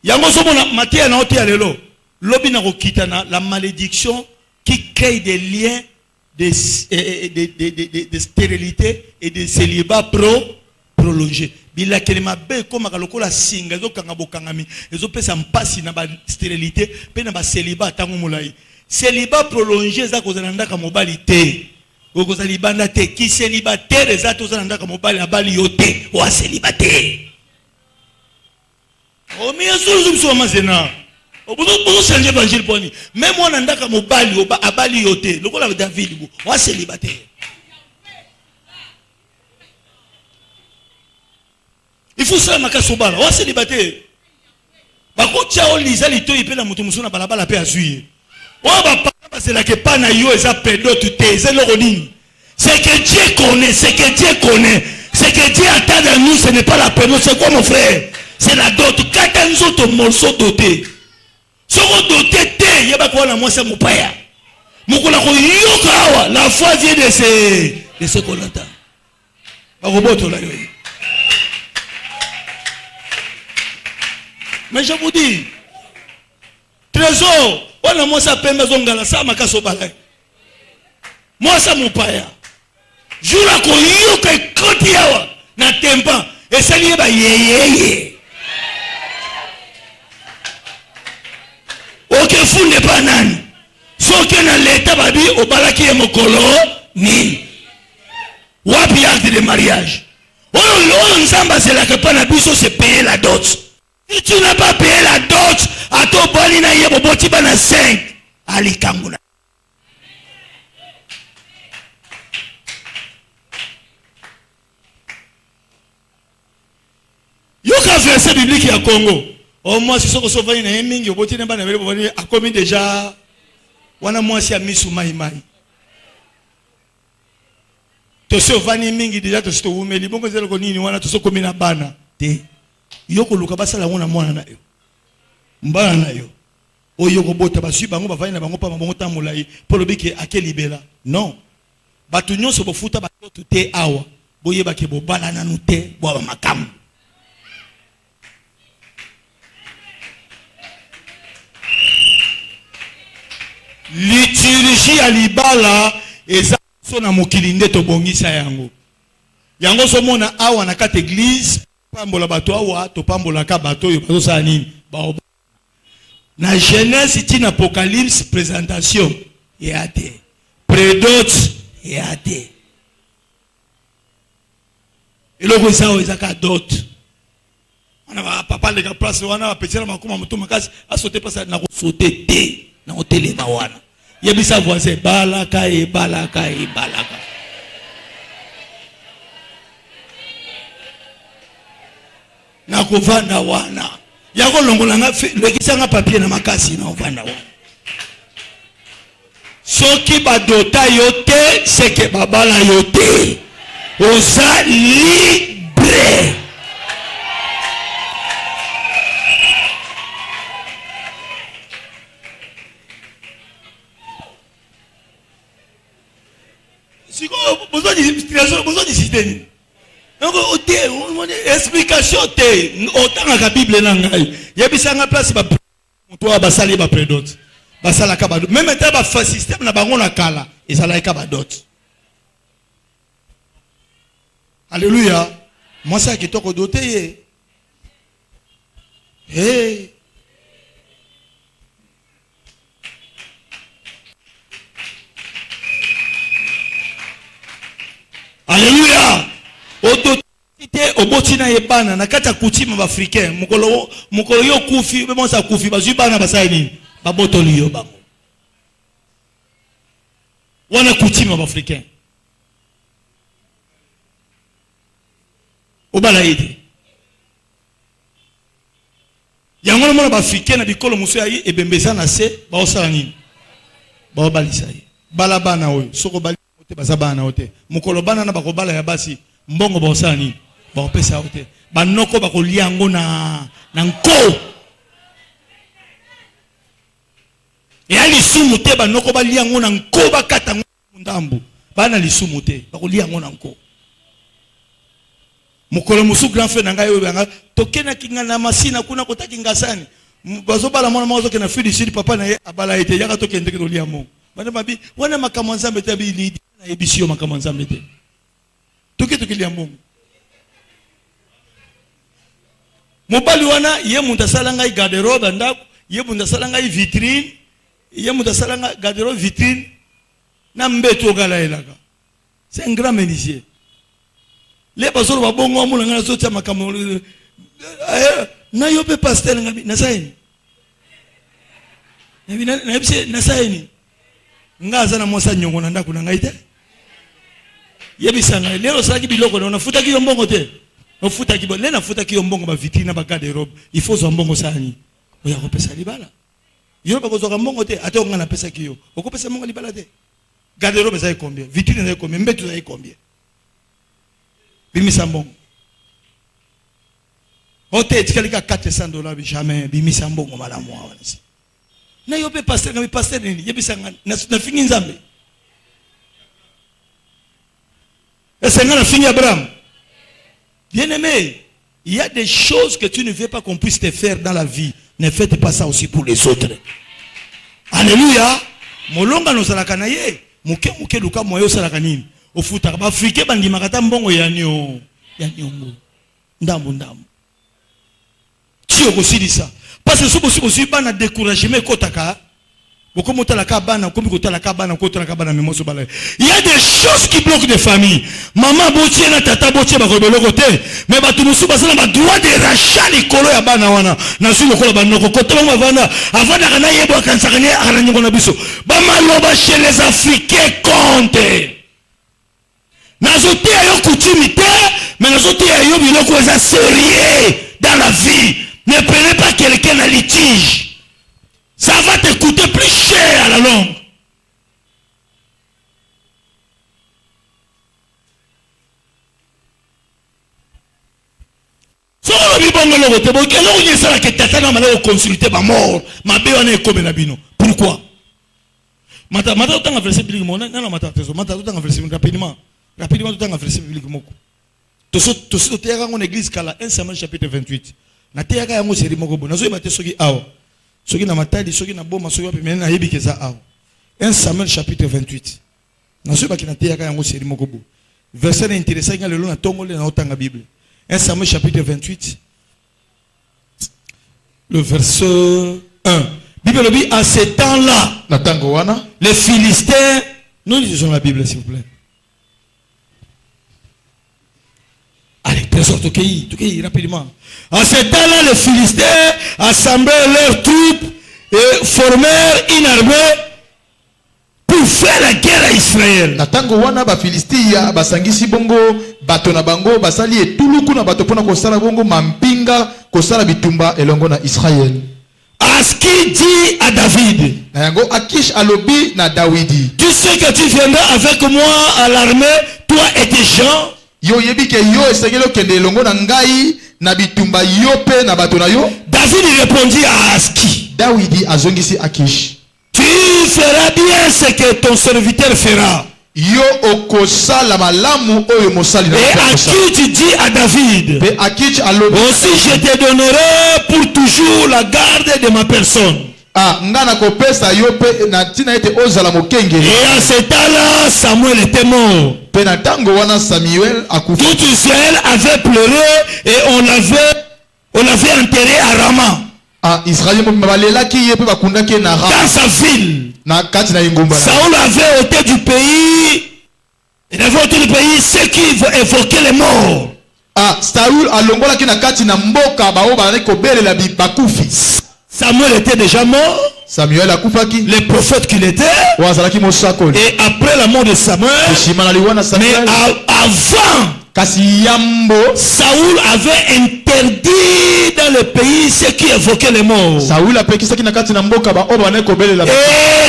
il y a un moment, Mathia n'a pas été Lobi na rokitana, la malédiction qui crée des liens de stérilité et de célibat prolongé. bilakeli mabe koma kalokola singa ezokanga bokangami ezopesa mpasi na ba stérilité pe na ba célibat tango molai célibat prolongé za kozana ndaka mobali te okoza libanda te ki célibataire za tozana ndaka mobali abali yo te wa célibataire o mi asulu biso mazena obuzo changer évangile poni même moi na ndaka mobali abali yo te lokola David bo wa célibataire. Il faut ça makasi obala wa célibataire bakotia oliza litoyi pe na mutu musuna balabala pe azuye wa ba c'est là que pas na yo eza pédote te c'est le roding c'est que Dieu connaît c'est que Dieu connaît c'est que Dieu attend de nous ce n'est pas la pédote c'est quoi mon frère c'est la dot kaka nzoto morceau doté soko doté te yeba ko na mwasa mupaya mukola ko yoka awa la foi vient de ce qu'on entend ba roboto là yo. Mais je vous dis, trésor, on a moi ça peine zongala ça makaso balai. Moi ça mon paya. Jura ko yoka koti yawa na tempa et ça lié ba yeyeye. OK funde pa nani. Soki na leta babi obalaki ya mokolo ni. Wapi acte de mariage. On nsamba c'est là que pas na biso c'est payer la dot. Si tu n'as pas payé la dot, à ton boni na yebo boti bana 5 ali kanguna. Yoka verset biblique ya Congo. Au moins si soko sovani na mingi boti na bana bele boni a commis déjà wana mwasi ya misu mai mai. To sovani mingi déjà to sto umeli bongo zelo ko nini wana to soko mina bana te. Yoko luka basala ngona mwana na yo mbana na yo oyoko bota basu bango bavani na bango pa bango tamola yi polobike akelibela non batu nyonso bofuta bato te awa boyeba ke bobala nanu te bwa makamu liturgie ya libala eza so na mokili nde to bongisa yango yango so mona awa na kate église pambola bato awa to pambola ka bato yo bazo sa nini ba na Genèse tin Apocalypse présentation yate prédote yate eloko sao ezaka dot on a papa le place wana petira makoma mutu makasi asote pasa na ko sauter te na hôtel ma wana yebisa voisin balaka e balaka e balaka. Na kovanda wana yako longola nga lekisanga papier na makasi na kovanda wana soki badota yote seke babala yote oza libre siko bozo di système. Donc, explication te autant que Bible nangai. Yebisanga place ba toi basali ba prédote. Basala ka ba même ta ba système na bango na kala ezala ka ba dot. Alléluia. Moi ça qui toko doté ye. Hey. Alléluia. Autorité obotina yebana na kata kutima ba africain mukolo yo kufi be monsa kufi ba zibana basaini ba botoli yo bango wana kutima ba africain obala yidi yango mona ba africain na bikolo muso yayi ebembeza na se ba osala nini ba obalisa yi bala bana oyo soko bali ote bazabana ote mukolo bana na bakobala ya basi mbongo ba osala nini ba opesa ote banoko bakolia yango na nko ya lisumu te banoko balia yango na nko bakata ndambu bana lisumu te bakolia yango na nko mukolo musu grand frère nanga yo banga tokena kinga na masina kuna kotaki ngasani bazobala mwana mwazo ke na fidi sidi papa na ye abala ete yaka tokende ke lolia mo bana mabi wana makamanza mbete bi lidi na ebisio makamanza mbete toke tokilia mo Mobali wana ye muta salanga garde-robe ndako, ye muta salanga vitrine, ye muta salanga garde-robe vitrine na mbeto gala elaka. C'est un grand menuisier. Les pastor ba bongo amuna ngana so tia makambo na yope pasteur ngabi na saini. Na bise na saini. Ngaza na mosa nyongo na ndako na ngaite. Yebisanga lero saki biloko na futa ki yombongo te. No futa ki bon na futa ki yombongo ba vitrine na ba garde-robe. Il faut zo mbongo sani. Oya ko pesa libala. Yo ba ko zo mbongo te ate ngana pesa ki yo. Oko pesa mbongo libala te. Garde-robe ça est combien? Vitrine ça est combien? Mbeto ça est combien? Bimisa mbongo. Ote tikalika $400 jamais bimisa mbongo malamu wa nisi. Na yope pasteur ngami pasteur nini? Yebisa na fingi nzambe. Est-ce que na fingi Abraham? Bien-aimé, il y a des choses que tu ne veux pas qu'on puisse te faire dans la vie. Ne faites pas ça aussi pour les autres. Alléluia. Molonga no salaka na ye. Muke luka moyo salaka nini? Ofuta ba Afrique bandi makata mbongo ya nyongo. Ndambo. Tio kosilisa. Parce que sobo bana découragement kotaka. Boko talaka bana komi kotalaka bana kotalaka bana memoso bala. Il y a des choses qui bloquent des familles. Maman botie na tata botie ba kobelo côté, mais ba tumusu basana ba droit de rachat likolo ya bana wana. Na su lokolo ba noko kotolo ma vana avant na kana yebo kansakane akana nyongo na biso. Ba maloba chez les Africains compte. Nazote ayo coutumité, mais nazote ayo biloko eza sérieux dans la vie. Ne prenez pas quelqu'un à litige. Ça va te coûter plus cher à la longue. Pourquoi? Rapidement, tout en verset biblique. Tout église kala 1 Samuel chapitre 28. Na teyaka yango seri moko bo. Nazo yeba te soki awa. Soki na matali, soki na boma, soki wapi mena yebi keza awa. 1 Samuel chapitre 28. Nazo yeba ki na teyaka yango seri moko bo. Verset intéressant nga lelo na tongole na otanga Bible. 1 Samuel chapitre 28. Le verset 1. Bible dit à ce temps-là, les Philistins, nous lisons la Bible s'il vous plaît. Allez, trésor, Tokeï, rapidement. À ce temps-là, les Philistins assemblèrent leurs troupes et formèrent une armée pour faire la guerre à Israël. Natango wana ba Philistia basangisi bongo bato na bango basali etuluku na bato pona kosala bongo mampinga kosala bitumba elongo na Israël. Aski dit à David, yango Akish alobi na Dawidi, tu sais que tu viendras avec moi à l'armée, toi et tes gens. Yo yebi ke yo esengelo kende elongo na ngai na bitumba yo pe na bato na yo. David répondit à Aski, Dawidi azongisi Akish, tu feras bien ce que ton serviteur fera. Yo okosala malamu oyo mosali na. Et à qui tu dis à David, pe Akish alobi, aussi je te donnerai pour toujours la garde de ma personne. Ah, ngana kopesa yo pe na tina ete ozala mokenge. Et à ce temps-là, Samuel était mort. Pe na tango wana Samuel akufa. Tout Israël avait pleuré et on l'avait enterré à Rama. Ah, Israël balelaki ye pe bakundaki na Rama. Dans sa ville. Na kati na ingumba. Saoul avait ôté du pays. Il avait ôté du pays ceux qui évoquaient les morts. Ah, Saoul alongolaki na kati na mboka bao ba ko belela bi bakufi. Samuel était déjà mort. Samuel akufaki. Le prophète qu'il était. Et après la mort de Samuel. Mais avant. Saoul avait interdit dans le pays ceux qui évoquaient les morts. Et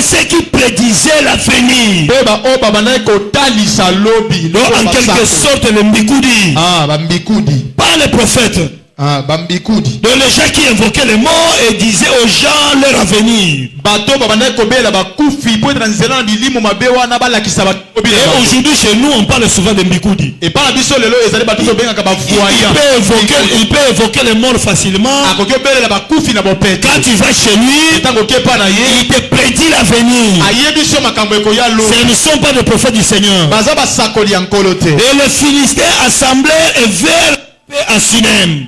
ceux qui prédisaient l'avenir. En quelque sorte le mbikoudi. Par les prophètes. Donc les gens qui invoquaient les morts et disaient aux gens leur avenir. Et aujourd'hui chez nous on parle souvent de Mbikoudi. Il peut évoquer les morts facilement. Quand tu vas chez lui, il te prédit l'avenir. Ce ne sont pas des prophètes du Seigneur. Et les Philistins assemblés et vers à Sunem.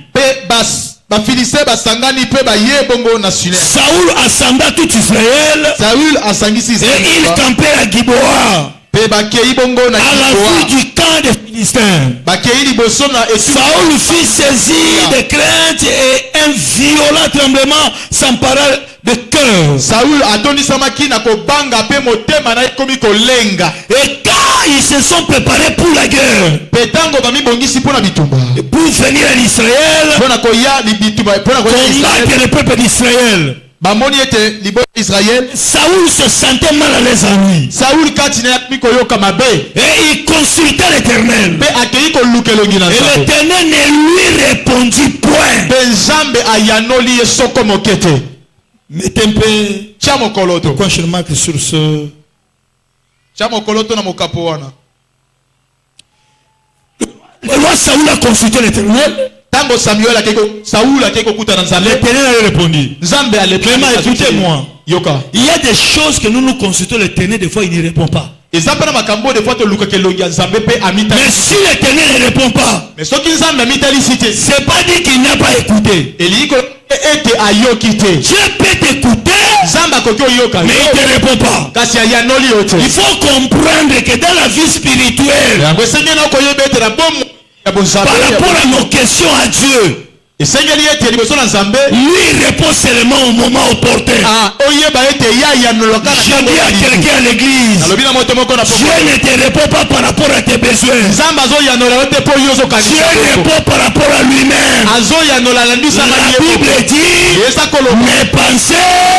Bafilistin basangani pe baye bongo na Sunem. Saoul assembla tout Israël. Saül asangisi Et il Israël. campait à Giboa. Pe bakei bongo na À la vue Gibeon. du camp des Philistins. Bakei liboso na etu. Saoul fut saisi de crainte et un violent tremblement s'empara de cœur. Saül atonisamaki na kobanga pe motema na ekomi kolenga. Et quand ils se sont préparés pour la guerre, Petango bami bongisi pona bitumba. pour venir en Israël, Pona koya li bitumba pona koya Israël. combattre le peuple d'Israël, Bamoni ete libo Israël. Saoul se sentait mal à l'aise en lui. Saül kati na yakmi koyoka mabe. Et il consulta l'Éternel. Pe akei kolukelongi na Et Nzambe. l'Éternel ne lui répondit point. Pe Nzambe ayanoli ye soko mokete. Mettez un peu Tia mokoloto. quand je remarque sur ce. Tia mokoloto na mokapo wana. Le roi Saoul a consulté l'Éternel. Tango Samuel Saül akeko kuta na Nzambe. L'Éternel a répondu. Nzambe Vraiment, écoutez-moi. Yoka. Il y a des choses que nous consultons l'Éternel, des fois il ne répond pas. Ezapa na makambo des fois to luka kelongi Nzambe pe amita. Mais si l'Éternel ne répond pas, Mais soki Nzambe amita lisite. c'est pas dit qu'il n'a pas écouté. Eliko ete ayoki te. Dieu peut t'écouter, Nzambe akoki oyoka. mais il ne te répond pas. Kasi ayanoli yote. Il faut comprendre que dans la vie spirituelle, Yango sengeli na koyeba ete na bomo ya bonzambe. par rapport à nos questions à Dieu, Esengeli ete liboso na Nzambe. lui répond seulement au moment opportun. Ah, oyeba ete ya yanoloka na Je dis à quelqu'un à l'église, Alobi na moto moko na poko. Dieu ne te répond pas par rapport à tes besoins. Nzambe azoyanola yo te po yo Dieu ozokanisa. répond par rapport à lui-même. Azoyanola na ndisa na La ye. Bible dit, Eza koloba. mes pensées,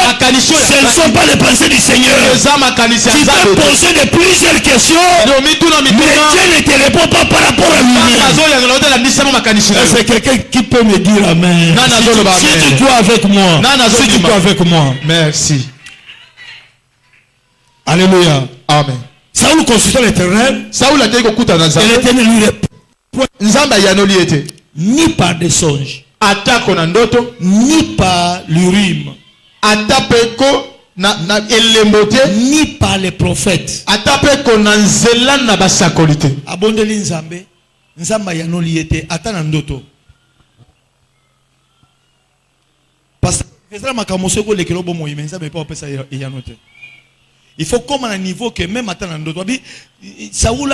Akanisho ce ne ya. sont pas les pensées du Seigneur. Eza makanisi ya Tu peux Nzambe. poser de plusieurs questions, Ndio mituna mais mituna. Dieu ne te répond pas par rapport à lui-même. Azoyanola yo te na ndisa makanisi na yo. C'est quelqu'un qui peut me dire amen. Nana zolo ba Si amen. tu crois avec moi, Nana si zolo tu ba. crois avec moi. Merci. Alléluia. Amen. Saoul consulta l'Éternel Saül akei kokuta na et Nzambe. l'Éternel lui répond Nzambe ayanoli ete. ni par des songes, Atako na ndoto. ni par l'urim, Atapeko na elembo te. ni par les prophètes. Atapeko na nzela na basakoli te. Abondeli Nzambe, Nzamba yanoli ete ata na ndoto. Parce que c'est la makamoseko le kelobo mo imenza mais pas opesa yanote. Il faut comme à un niveau que même ata na ndoto. Saoul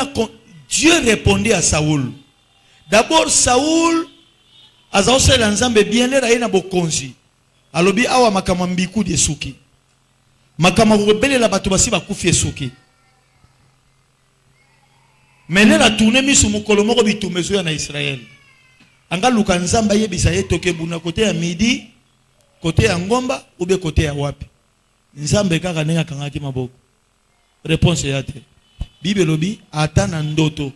Dieu répondait à Saoul. D'abord Saoul azaosela Nzambe bien lera ina bokonzi. Alobi awa makama mbiku de suki. Makama rebelle la bato basi bakufi suki. Mais la tourné mis sur mon colombo bitumezo na Israël. Anga luka Nzamba yebisa ye toke buna côté ya midi, côté ya ngomba ou bien côté ya wapi. Nzambe kaka nenga kangaki maboko. Réponse yate. Bible lobi atana ndoto.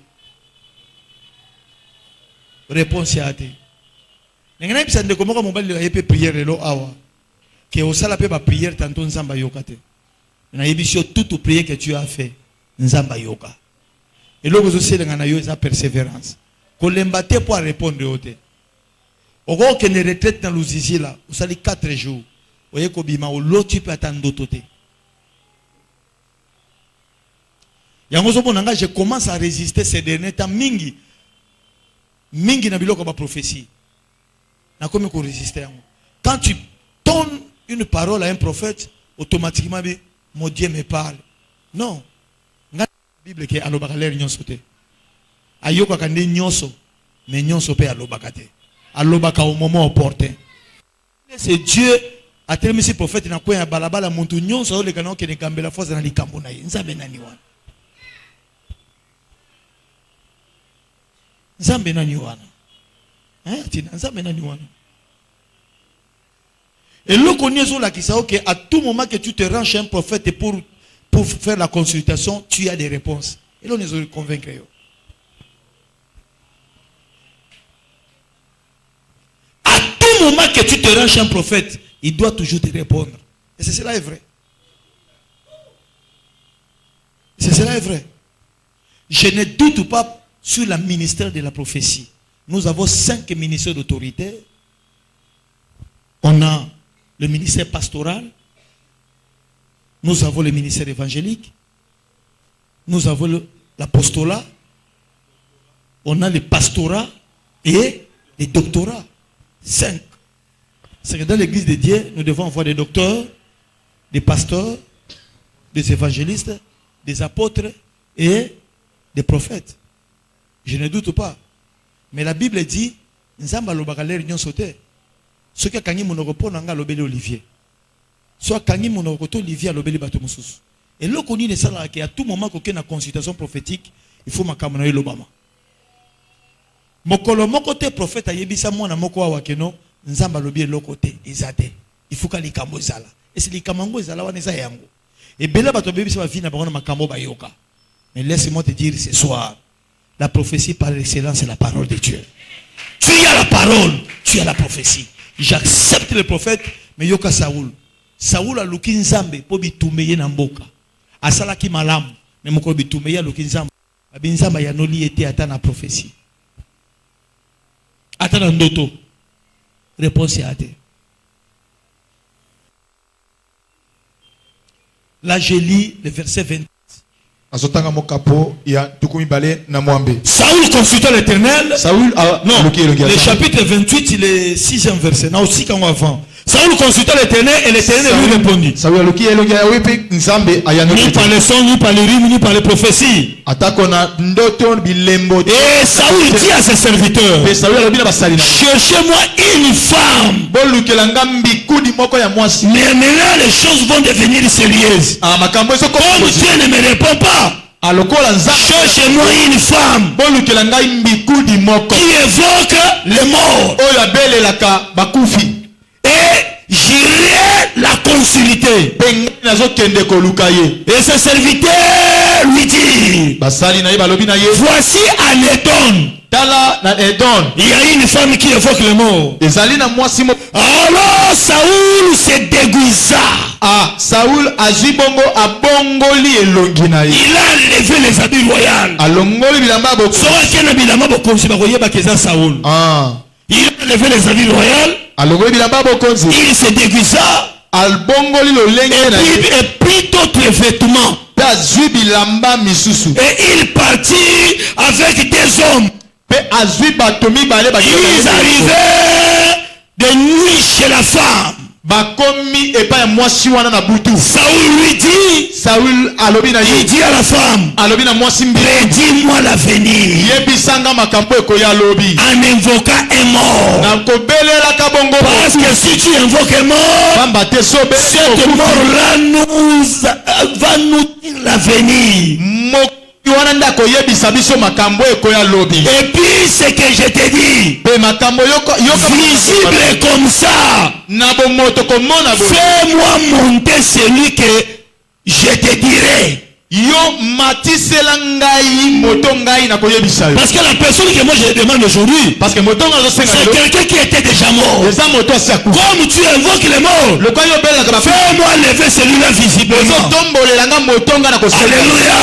Réponse yate. Nenga bisa ndeko moko mobali yepe prière lo awa. Que osala pe ba prière tantôt Nzamba yokate. Na yebisio toute prière que tu as fait, Nzamba yoka. Et là, vous aussi, vous avez une persévérance. Quand vous pour répondre au thé. Au gros, que les retraites dans l'ouzizi là, vous allez 4 jours. Vous voyez que l'autre tu peux attendre d'autres thé. Je commence à résister ces derniers temps. Mingi na biloko ba prophétie. Na comme qu'on résister. Quand tu donnes une parole à un prophète, automatiquement, mon Dieu me parle. Non. Bible ke alobaka ler nyonso te. Ayoka kande nyonso, mais nyonso pe alobaka te. Alobaka au moment opportun. C'est Dieu a tellement si prophète na kwa balabala muntu nyonso le kana ke ne kambela force na likambo na ye. Nzambe nani wana? Nzambe nani wana? Tina nzambe nani wana? Et le connaissons la qui sait que à tout moment que tu te rends chez un prophète pour faire la consultation, tu as des réponses. Et là, on est convaincus. À tout moment que tu te rends chez un prophète, il doit toujours te répondre. Et cela est vrai. Cela est vrai. Je ne doute pas sur le ministère de la prophétie. Nous avons 5 ministères d'autorité. On a le ministère pastoral. Nous avons le ministère évangélique. Nous avons l'apostolat. On a le pastorat et les doctorats. 5. C'est que dans l'église de Dieu, nous devons avoir des docteurs, des pasteurs, des évangélistes, des apôtres et des prophètes. Je ne doute pas. Mais la Bible dit, Nzamba lobaka l'air nyon sauté. Ce qui a kangi monogopo nanga lobeli Olivier. Soit kangi monogoto Olivier lobeli bato mususu. Et là qu'on ne sala qu'à tout moment qu'on a consultation prophétique, il faut makamana l'Obama. Mokolo mokote prophète a yebisa mwana moko wa keno Nzamba lobi lokote izate. Il faut qu'ali kambo zala. Et c'est les kamango zala wana za yango. Et bela bato bebisa ba vina bakona makambo bayoka. Mais laisse-moi te dire ce soir, la prophétie par excellence c'est la parole de Dieu. Tu as la parole, tu as la prophétie. J'accepte le prophète, mais yoka Saoul. Saoul a luki nzambe po bitumeye na mboka. Asala ki malamu, mais moko bitumeye luki nzambe. Abinzamba ya noli était ata na prophétie. Ata na ndoto. Réponse est ate. Là je lis le verset 20. Azotanga mokapo ya tukumi bale na mwambe. Saoul consulta l'Éternel. Saoul non, le chapitre 28, il est 6e verset. Non, aussi quand avant. Saoul consulta l'Éternel et l'Éternel lui répondit. Saoul aluki elongi ya wepe nzambe ayano. Ni par les sons, ni par les rimes, ni par les prophéties. Atakona ndoto bilembo. Et Saoul dit à ses serviteurs, cherchez-moi une femme. Mais maintenant les choses vont devenir sérieuses. Comme Dieu ne me répond pas, cherchez-moi une femme qui évoque les morts. Et j'irai la consulter. Et ses serviteurs lui disent, voici à Edom. Il y a une femme qui évoque les morts. Alors Saoul se déguisa. Saoul azibongo abongoli elongina. Il a levé les habits royaux. Alongoli bilamba boko. Saoul. Il a levé les habits royaux. Alongoli bilamba boko. Il se déguisa. Albongoli lolengena. Et prit d'autres vêtements. Et il partit avec des hommes. Ils arrivaient de nuit chez la femme. Saoul lui dit, il dit à la femme, dis-moi l'avenir en invoquant un mort. Parce que si tu invoques un mort, cette mort-là va nous dire l'avenir. Et puis ce que je te dis, visible comme ça, fais-moi monter celui que je te dirai. Parce que la personne que moi je demande aujourd'hui, c'est quelqu'un qui était déjà mort. Comme tu invoques les morts, fais-moi lever celui-là visiblement. Alléluia.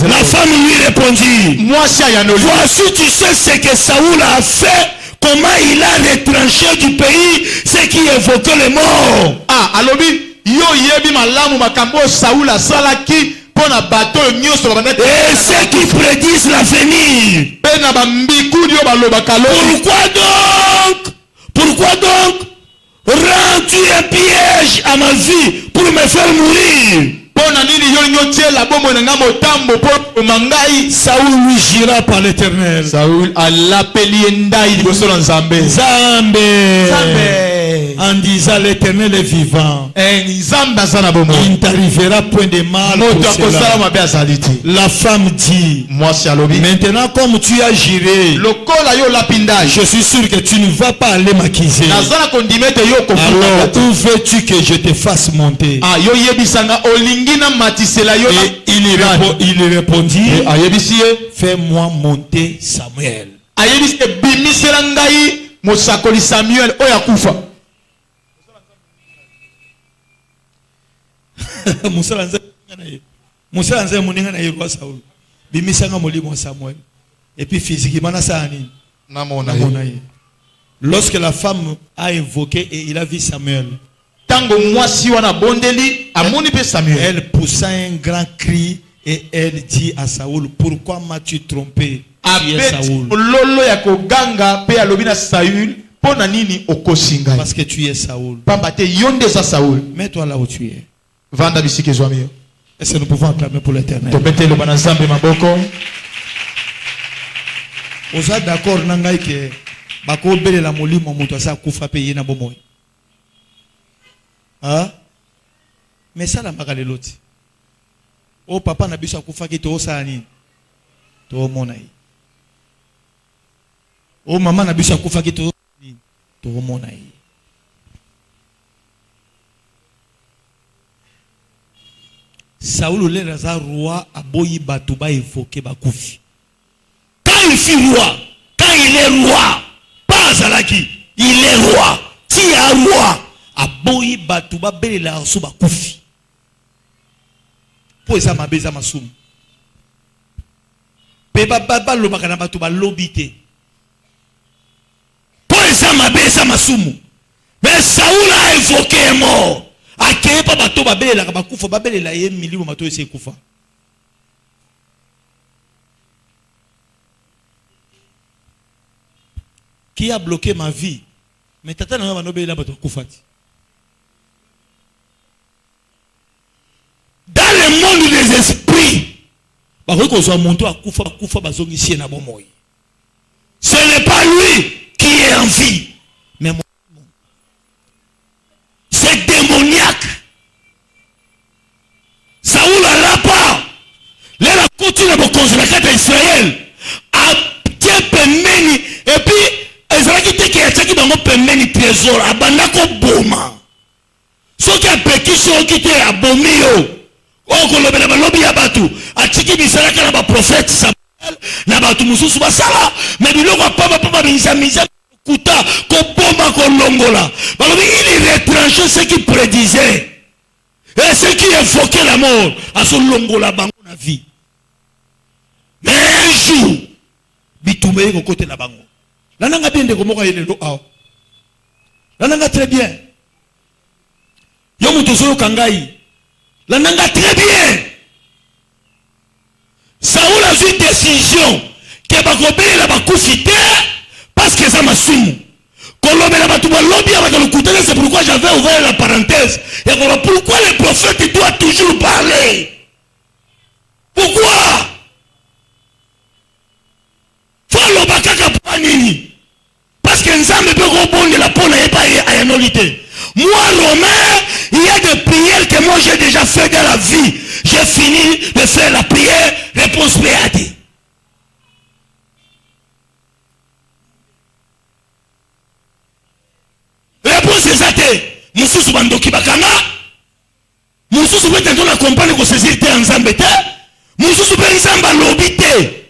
La femme lui répondit, voici tu sais ce que Saoul a fait, comment il a retranché du pays ceux qui évoquaient les morts. Et ceux qui prédisent l'avenir. Pourquoi donc rends-tu un piège à ma vie pour me faire mourir? Saoul lui jura par l'Éternel. Saoul a l'appelé Nzambe. En disant l'Éternel est vivant, il ne t'arrivera point de mal pour cela. La femme dit, maintenant comme tu as juré, je suis sûr que tu ne vas pas aller m'accuser. Alors où veux-tu que je te fasse monter? Et il répondit, fais-moi monter Samuel. Et puis physiquement lorsque la femme a invoqué et il a vu Samuel, elle poussa un grand cri et elle dit à Saoul, pourquoi m'as-tu trompé? Tu es Saoul. pona nini okosi ngai? Parce que tu es Saoul. Pamba te yonde za Saoul. Mets-toi là où tu es. Vanda bisike zwami. Est-ce que nous pouvons acclamer pour l'Éternel? Topete le bana nzambe maboko. Oza d'accord nangai que bako bele la molimo moto asa kufa pe yena bomoy. Hein? Mais ça la makale loti. Oh papa na biso akufa ki to sa nini? To monai. Oh maman na biso akufa ki to nini? To monai. Saoul le raza roi aboyi batuba évoqué bakufi. Quand il fut roi, quand il est roi, pas Zalaki, il est roi. Si il est roi, aboyi batuba bele la so bakufi. Po esa mabeza masum. Pe baba lo bakana batuba lobité. Po esa mabeza masumu. Mais Saoul a évoqué mort. Akeye pa bato babele la bakufa babele la ye milibu mato ese kufa. Qui a bloqué ma vie? Mais tata na ba la bato kufati. Dans le monde des esprits, ba ko so monto akufa kufa bazongi sie na bomoy. Ce n'est pas lui qui est en vie, mais c'est démoniaque. Saoul a la part. Là, la continue à construire la Israël. A Dieu pemeni. Et puis, Israël qui a été dans mon pemeni trésor. A bandako boma. Ce qui a péché, ce qui a abomi. Oh, kolobé la balobi abatu. A tiki bisala kana ba prophète Samuel. Na batu mususu basala. Mais biloko papa misa. Kuta ko bomba ko longola. Balobi il retranchait ce qui prédisait. Et ce qui évoquait la mort à son longola bango na vie. Mais un jour, bitumé ko côté na bango. La nanga bien de ko moko yele do aw. La nanga très bien. Yo muto so kangai. La nanga très bien. Saoul a eu une décision que bakobé la bakufité. Parce que ça m'a soumou. C'est pourquoi j'avais ouvert la parenthèse. Et pourquoi le prophète doit toujours parler? Pourquoi? Parce que Nzambe peut rebondir la peau n'est pas à annualité. Moi, Romain, il y a des prières que moi j'ai déjà fait dans la vie. J'ai fini de faire la prière, réponse péade. Réponse exacte. Mususu bandoki bakanga. Mususu peut être la compagnie ko saisir te ensemble te. Mususu peut ensemble lobité.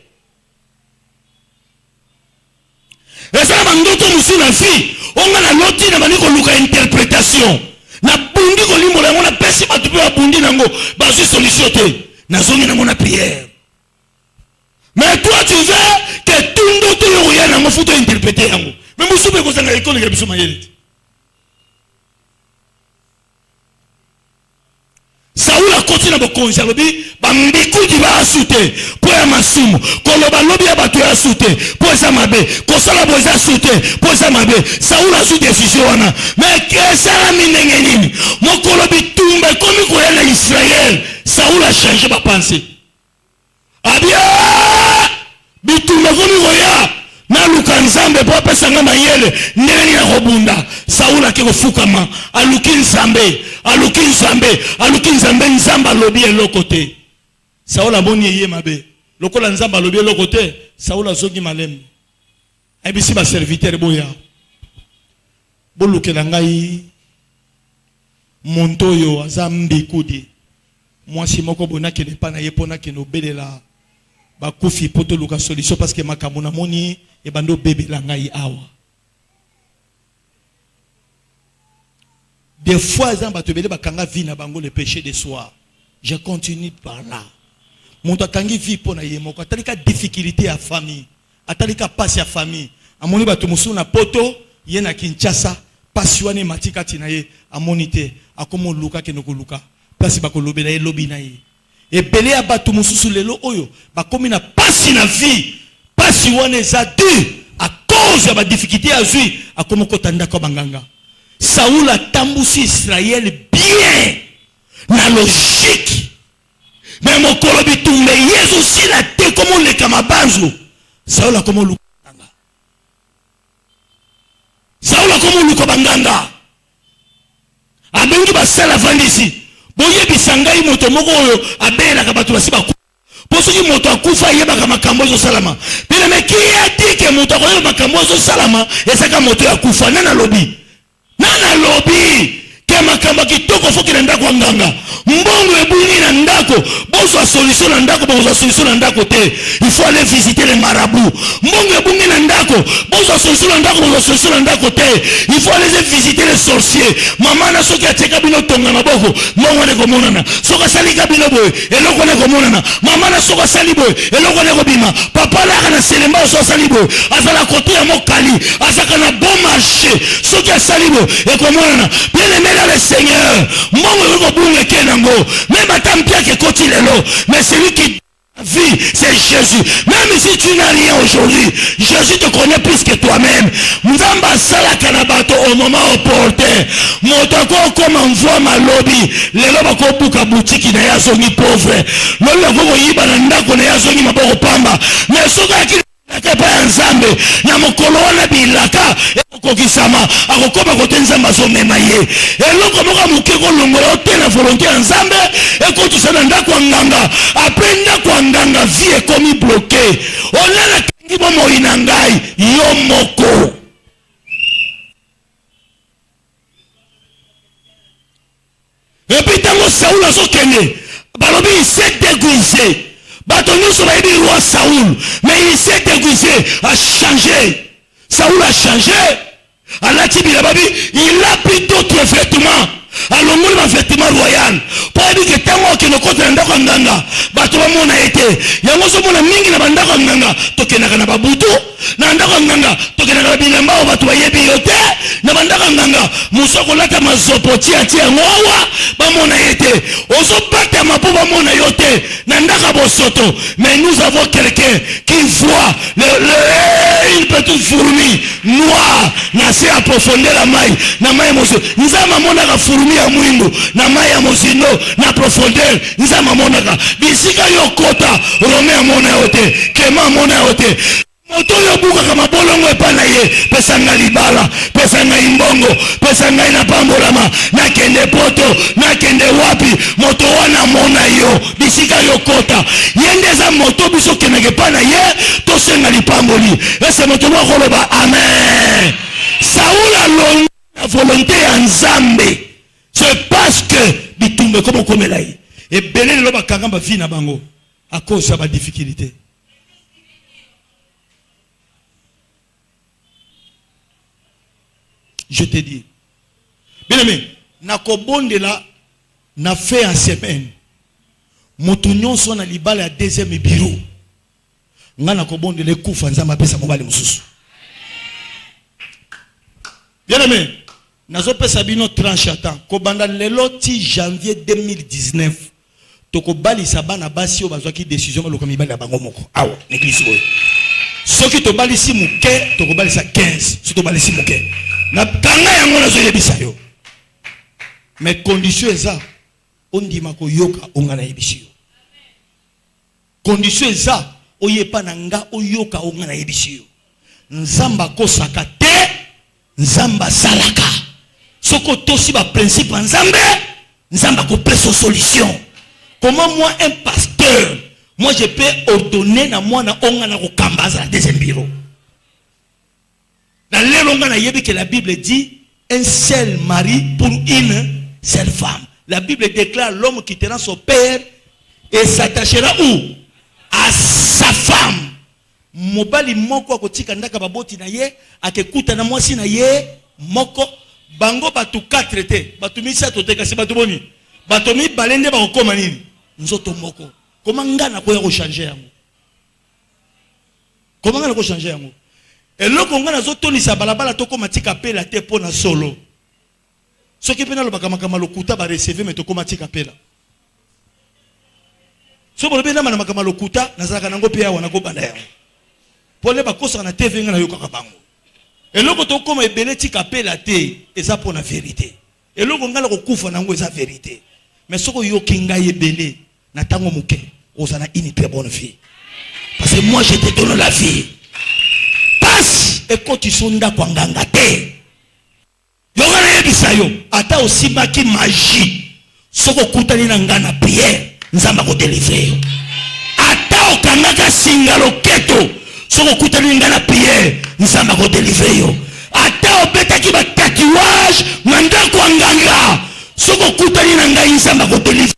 Et ça bandoto musu na fi. On a la loti na baniko luka interprétation. Na bundi ko limbo na mona pesi batu pe bundi nango. Bazu solution te. Na zongi na mona prière. Mais toi tu veux que tout le monde te yoya na mo futo interpréter yango. Mais musu pe ko sanga école ke biso mayeli. Saoul a continué à conserver, bambiku di ba asute, pour ya masumu, koloba lobi ya batu ya asute, pour ça mabe, kosala boza asute, pour ça mabe. Saoul a su décision wana, mais que ça la minenge nini? Mon kolobi tumba comme ko ya na Israël, Saoul a changé ma pensée. Abia, bitumba comme ko ya na luka nzambe po pesa ngama yele, neni na robunda. Saoul a kiko fukama, aluki nzambe. Aluki nzambe nzamba lobi elokote. Saoul a boni yé mabe. Lokola nzamba lobi elokote. Saoul a zogi malem. Ebisi ba serviteur boya. Boluke nangai montoyo azambi kudi. Mwasi moko bonaki ne pa na ye pona ke no belela ba kufi poto luka solution parce que makamuna moni e bando bebe la ngai awa. Des fois, le péché de soi. Je continue par là. Mon takangi vit pour naïe moko. Atalika difficulté à famille. Atalika passe à famille. Amoni batumusu na poto. Yena Kinshasa. Passionné matika tinaye. Amonite. Akomo luka kenoko luka. Place bako lobe na ye lobi na ye. Et belé a batumusu sous lelo oyo. Bakomi na passe na vie. Passe wane za dû. À cause cause ya ba difficulté azui akoma kotanda ko banganga. Saoul a tambusi Israël bien na logique. Mais mon kolobi tumbe Yesu si la te comme le kamabanzo. Saoul a comme lukanga. Saoul a comme lukabanganga. Abengi basala vandisi. Boye bisangai moto moko oyo abela ka bato basiba. Poso ki moto akufa yeba ka makambo zo salama. Pele me ki ati ke moto akoyeba makambo zo salama esaka moto akufa nana lobi. Nana lobi ke makambo kitoko foki na ndako nganga. Mbongo ebuni na ndako, bozo solution na ndako, bozo solution na ndako te. Il faut aller visiter les marabouts. Mbongo ebuni na ndako, bozo solution na ndako, bozo solution na ndako te. Il faut aller visiter les sorciers. Mama na soki ateka bino tonga na boko, mbongo ne komonana. Soka sali kabino boy, eloko ne komonana. Mama na soka sali boy, eloko ne kobima. Papa la kana selemba so sali boy. Azala kote ya mokali, azaka na bon marché. Soki sali boy, e komonana. Bien aimé le Seigneur. Mbongo ko bunga kena. Même à Tampia qui est lelo, mais celui qui vit, c'est Jésus. Même si tu n'as rien aujourd'hui, Jésus te connaît plus que toi-même. Mzamba sala kanabato au moment opportun. Motako comme envoie ma lobby. Les lobes ko buka boutique na ya zongi pauvre. Lolo ko yiba na ndako na ya zongi maboko pamba. Mais soka ki nakapa nzambe na mokolo wana bilaka ekokisama akokoma kote nzambe azomema ye eloko moko moke kolongola ote na volonté ya nzambe ekotisa na ndako ya nganga apres ndako ya nganga vie ekomi bloke onana kangi bomoi na ngai yo moko epi ntango Saoul azokende balobi il s'est déguisé. Batonou sur le roi Saoul, mais il s'est déguisé, a changé. Saoul a changé. Allah il a pris d'autres vêtements. Alors nous le vêtement royal. Pour dire que tant que nous comptons dans le nganga, bateau mon a été. Il y a un moment où mingi na banda nganga, toke na kana babuto, na ndako nganga, toke na bilamba o bato yebi yote, na banda nganga, musoko lata mazopoti atia ngowa, ba mon a été. Ozo bata mapo ba mon a yote, na ndaka bosoto. Mais nous avons quelqu'un qui voit une petite fourmi noire, na se approfondir la maille, na maille monsieur. Nous avons mon a fourmi ya mwindu na mai ya mosino na profondeur nzama monaka bisika yo kota rome amona yote kema mona yote moto yo buka kama bolongo epana ye pesa nga libala pesa nga imbongo pesa nga ina pambolama na kende poto na kende wapi moto wana mona yo bisika yo kota yende za moto biso keneke pana ye to senga lipamboli ese moto mwa koloba amen. Saoul a longu la volonté ya nzambe. C'est parce que bitumbe comme on là et belé le loba kangamba vie na bango à cause de ma difficulté. Je te dis bien aimé na kobonde là na fait en semaine motonyon son na libala ya deuxième bureau nga na kobonde le kufa nzamba pesa mobali mususu bien aimé. Nazo pesa bino tranche temps kobanda lelo ti janvier 2019 toko bali sabana basi o bazwaki décision ba lokomi bali bango moko awa l'église boy soki to bali si muke toko bali sa 15 soki to bali si muke na kanga yango nazo yebisa yo mais condition eza ondima ko yoka ongana yebisi yo condition eza oyepa na nga oyoka ongana yebisi yo nzamba kosaka te nzamba salaka. Soko tosi ba principe nzambe nzamba ko presse solution. Comment moi un pasteur moi je peux ordonner na moi na onga na ko kambaza la deuxième bureau. Dans l'élonga na yebi que la Bible dit un seul mari pour une seule femme. La Bible déclare l'homme quittera son père et s'attachera où? À sa femme. Mobali moko akotika ndaka baboti na ye akekuta na mwasi na ye moko bango batu 4 te batu misa to te kasi batu boni batu mi balende ba kokoma nini nzoto moko koma ngana ko ya ko changer yango koma ngana ko changer yango eloko ngana zo tonisa balabala to koma tika pela te pona solo soki pena lo bakama lokuta ba recevoir mais to koma tika pela so bolo bena mana makama lokuta nazaka nango pe ya wana ko banda yango pole bakosa na TV ngana yoka bango Et l'autre comme ebele tika pe la te, et ça pour la vérité. Et l'autre on a le kufa nango esa vérité. Mais ce que yo kinga ebele na tango muke, osana une très bonne vie. Parce que moi je te donne la vie. Passe et quand tu sonda kwa nganga te. Yo ngana yebisa yo, ata aussi maki magie. Soko kutani na ngana prière, nzamba ko délivrer. Ata okangaka singalo keto, soko kutani ngana prière, nzamba ko délivrer yo. Ata obetaki ba tatouage, manda kwa nganga, soko kutani na ngai nzamba ko délivrer.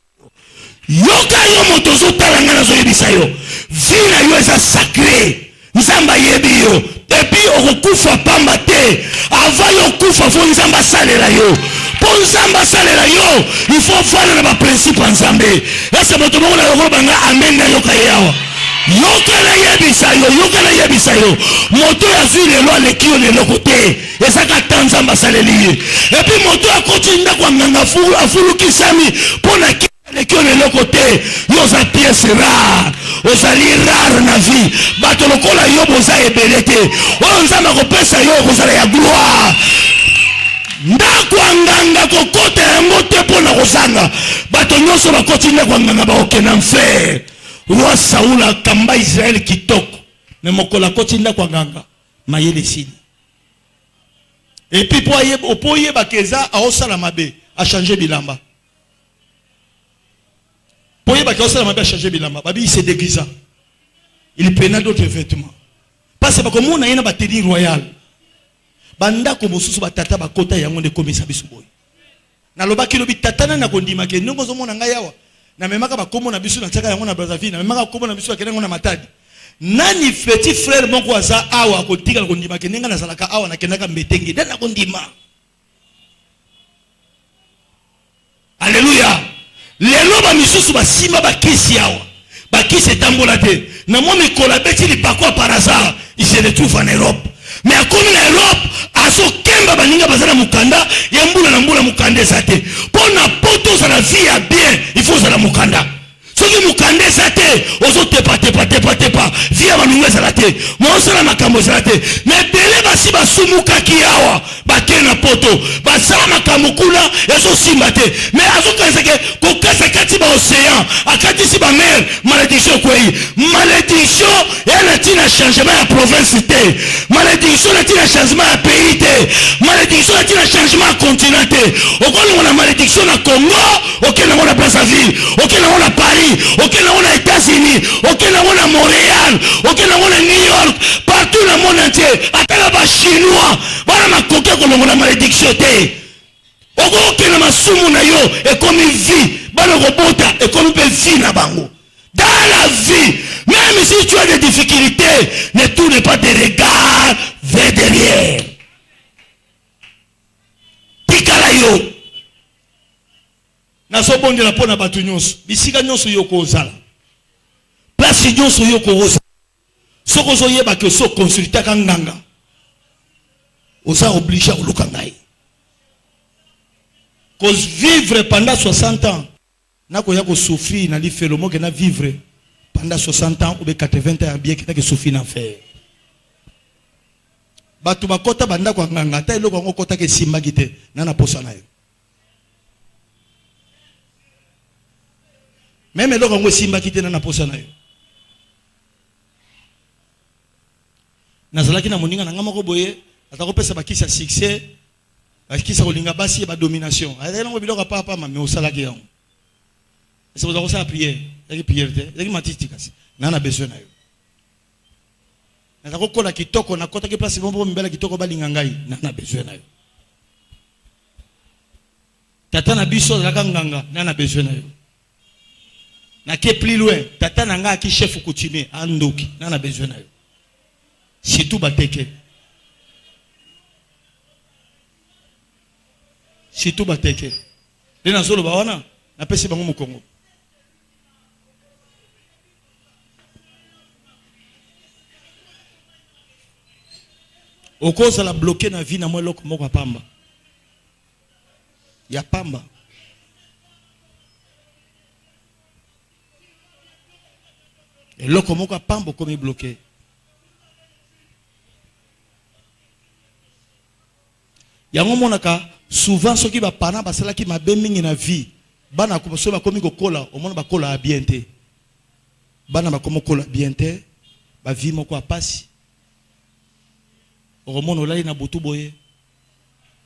Yoka yo moto zo talanga na zo yebisa yo. Vina yo eza sacré. Nzamba yebi yo. Et puis okufa pamba te. Avant yo kufa fo nzamba salela yo. Pour nzamba salela yo, il faut faire le principe ensemble. Et c'est moto moko na yo banga amen na yoka yawa. Yoka na yebisa yo, yoka na yebisa yo. Moto ya zui le loi le kio le lokote. Et ça ka tanzamba saleli. Et puis moto a continue kwa nganga afulu kisami pona les qui ont le côté, ils ont pièce rare, ils ont rare na vie. Bato lokola yo boza ebelete. On zama ko pesa yo ko sala ya gloire. Ndako nganga ko kote ngote pona ko sanga. Bato nyoso ba continue kwa nganga ba okena mfe. Roi Saoula kamba Israël kitoko. Mais mokola continue kwa nganga. Mayele sini. Et puis pour y bakeza a osala mabe, a changer bilamba. Il changer bilamba. Babi il se déguisa. Il prenait d'autres vêtements. Parce que comme on a une bâtiment royale. Banda ko mosusu batata bakota yango de komisa bisuboy. Na loba kilo bitatana na kondima ke ndongo zo mona ngayawa. Na memaka bakomo na bisu na tsaka yango na Brazzaville. Na memaka komo na bisu akenga na Matadi. Nani petit frère moko aza awa kotika na kondima ke nenga na salaka awa na kenaka mbetenge na kondima. Alléluia. Lelo ba misusu ba simba ba kisi yawa. Ba kisi tambola te. Na mo mikola beti li pakwa par hasard, il se retrouve en Europe. Mais comme en Europe, aso kemba baninga bazana mukanda, yambula na mbula mukande sate. Pona poto za la vie ya bien, il faut za la mukanda. Soki mukande sate, ozo tepa. Via banunga za la te. Mo sala makambo za la te. Mais bele basi basumuka kiawa, bakena poto. Basala makambo kuna, yaso simba te. Mais azo kanseke kokasa kati ba océan, akati si ba mer, malédiction kwei. Malédiction, elle a un changement à province te. Malédiction, elle a un changement à pays te. Malédiction, elle a un changement à continent te. Okolo on a malédiction na Congo, okelo on a Brazzaville, okelo on a Paris, okelo on a États-Unis, okelo on a Montréal, okelo on a New York, partout dans le monde entier. Atala ba chinois, voilà ma coquille qu'on a malédiction te. Okelo ma sumu na yo et comme vie, bana robota et comme be vie na bango. Dans la vie, même si tu as des difficultés, ne tourne pas des regards vers derrière. Pikala yo. Naso bonde la pona batu nyonso. Bisika nyonso yo ko ozala. Place nyonso yo ko ozala. Soko zo yeba ke so consulter ka nganga. Oza obligé à luka ngai. Cause vivre pendant 60 ans. Nako yako souffrir na li felo mo ke na vivre pendant 60 ans ou 80 ans bien que souffrir na faire. Batu bakota banda kwa nganga ta eloko ngo kota ke simba kite na posa na yo. Même eloko ngo simba kite na posa na yo. Nazalaki na moninga na ngama ko boye atako pesa bakisa succès bakisa kolinga basi ba domination. Ayela ngo biloko papa mais osalaki yango. C'est pour ça que ça prière. Il y a prière. Il y a matiti kasi. Nana besoin na yo. Na ko la kitoko na kota ke place bombo mbela kitoko balinga ngai. Nana besoin na yo. Tata na biso la kanganga. Nana besoin na yo. Na ke plus loin. Tata na nga ki chef coutumier andoki. Nana besoin na yo. Surtout bateke. Surtout bateke. Lena solo ba wana na pesi bango mu Congo. Au cause de la bloquer na vie na moi loko moko pamba. Ya pamba. Et loko moko pamba comme bloqué. yango monaka souvent ceux qui ba parents ba sala ki mabe mingi na vie bana ko so ba komi ko kola o mona ba kola bien te bana ba komo kola bien te ba vie moko apasi o mona olali na butu boye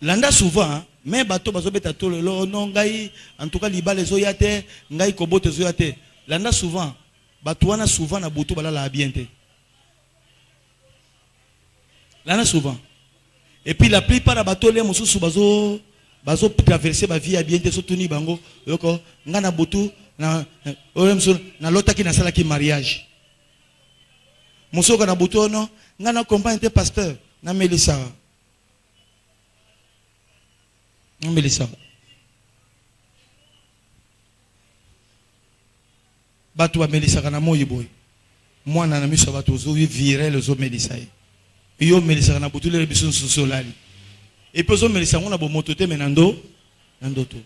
landa souvent mais bato bazo beta to lelo non ngai en tout cas libale zo yate ngai kobote zo yate landa souvent bato wana souvent na butu balala bien te landa souvent. Et puis la plupart des bateaux les mususu bazo traverser ba vie à bien te sotuni bango yoko ngana butu na na lota ki na sala ki mariage musoko na butu no ngana compagne te pasteur na Melissa batu ba Melissa kana moyi boy mwana na miso batu zo virer les zo Melissa yo Melissa na butu le biso solali et puis zo Melissa ngona bo motote menando nandoto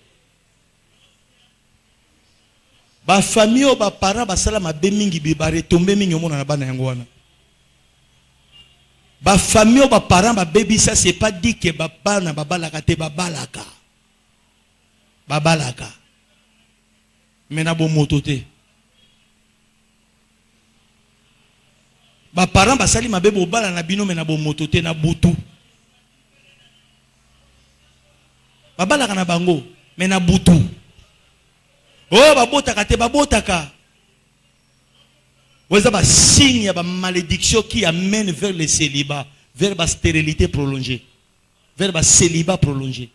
ba famille ba para ba sala mabe mingi bi ba retomber mingi omona na bana yango wana ba famille ba parents ba baby ça c'est pas dit que ba bana ba balaka te ba balaka mena bo motote ba parents ba sali mabe bo bala na bino mena bo motote na butu ba balaka na bango mena butu oh babotaka te babotaka vous avez un signe de malédiction qui amène vers le célibat, vers la stérilité prolongée, vers le célibat prolongé.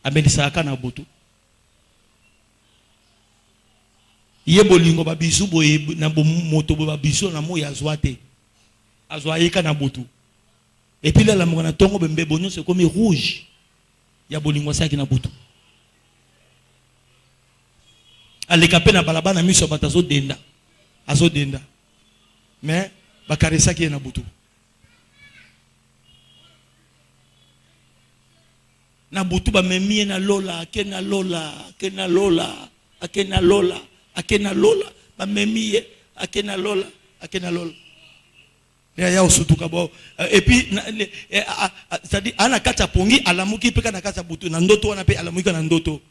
Amen. Ça a na butu. Yebolingo ba bisu boye na moto ba bisu na mo ya zwate. Azwaika na butu. Et puis là la mona tongo bembe bonyo c'est comme rouge. Yabolingo ça qui na butu. Alekape na balaba na miso batazo denda azo denda mais bakaresa ki na butu ba memie na lola akena lola ba memie akena lola ya usutuka bo et puis c'est-à-dire ana kata pongi alamuki peka na kata butu na ndoto wana pe alamuki na ndoto.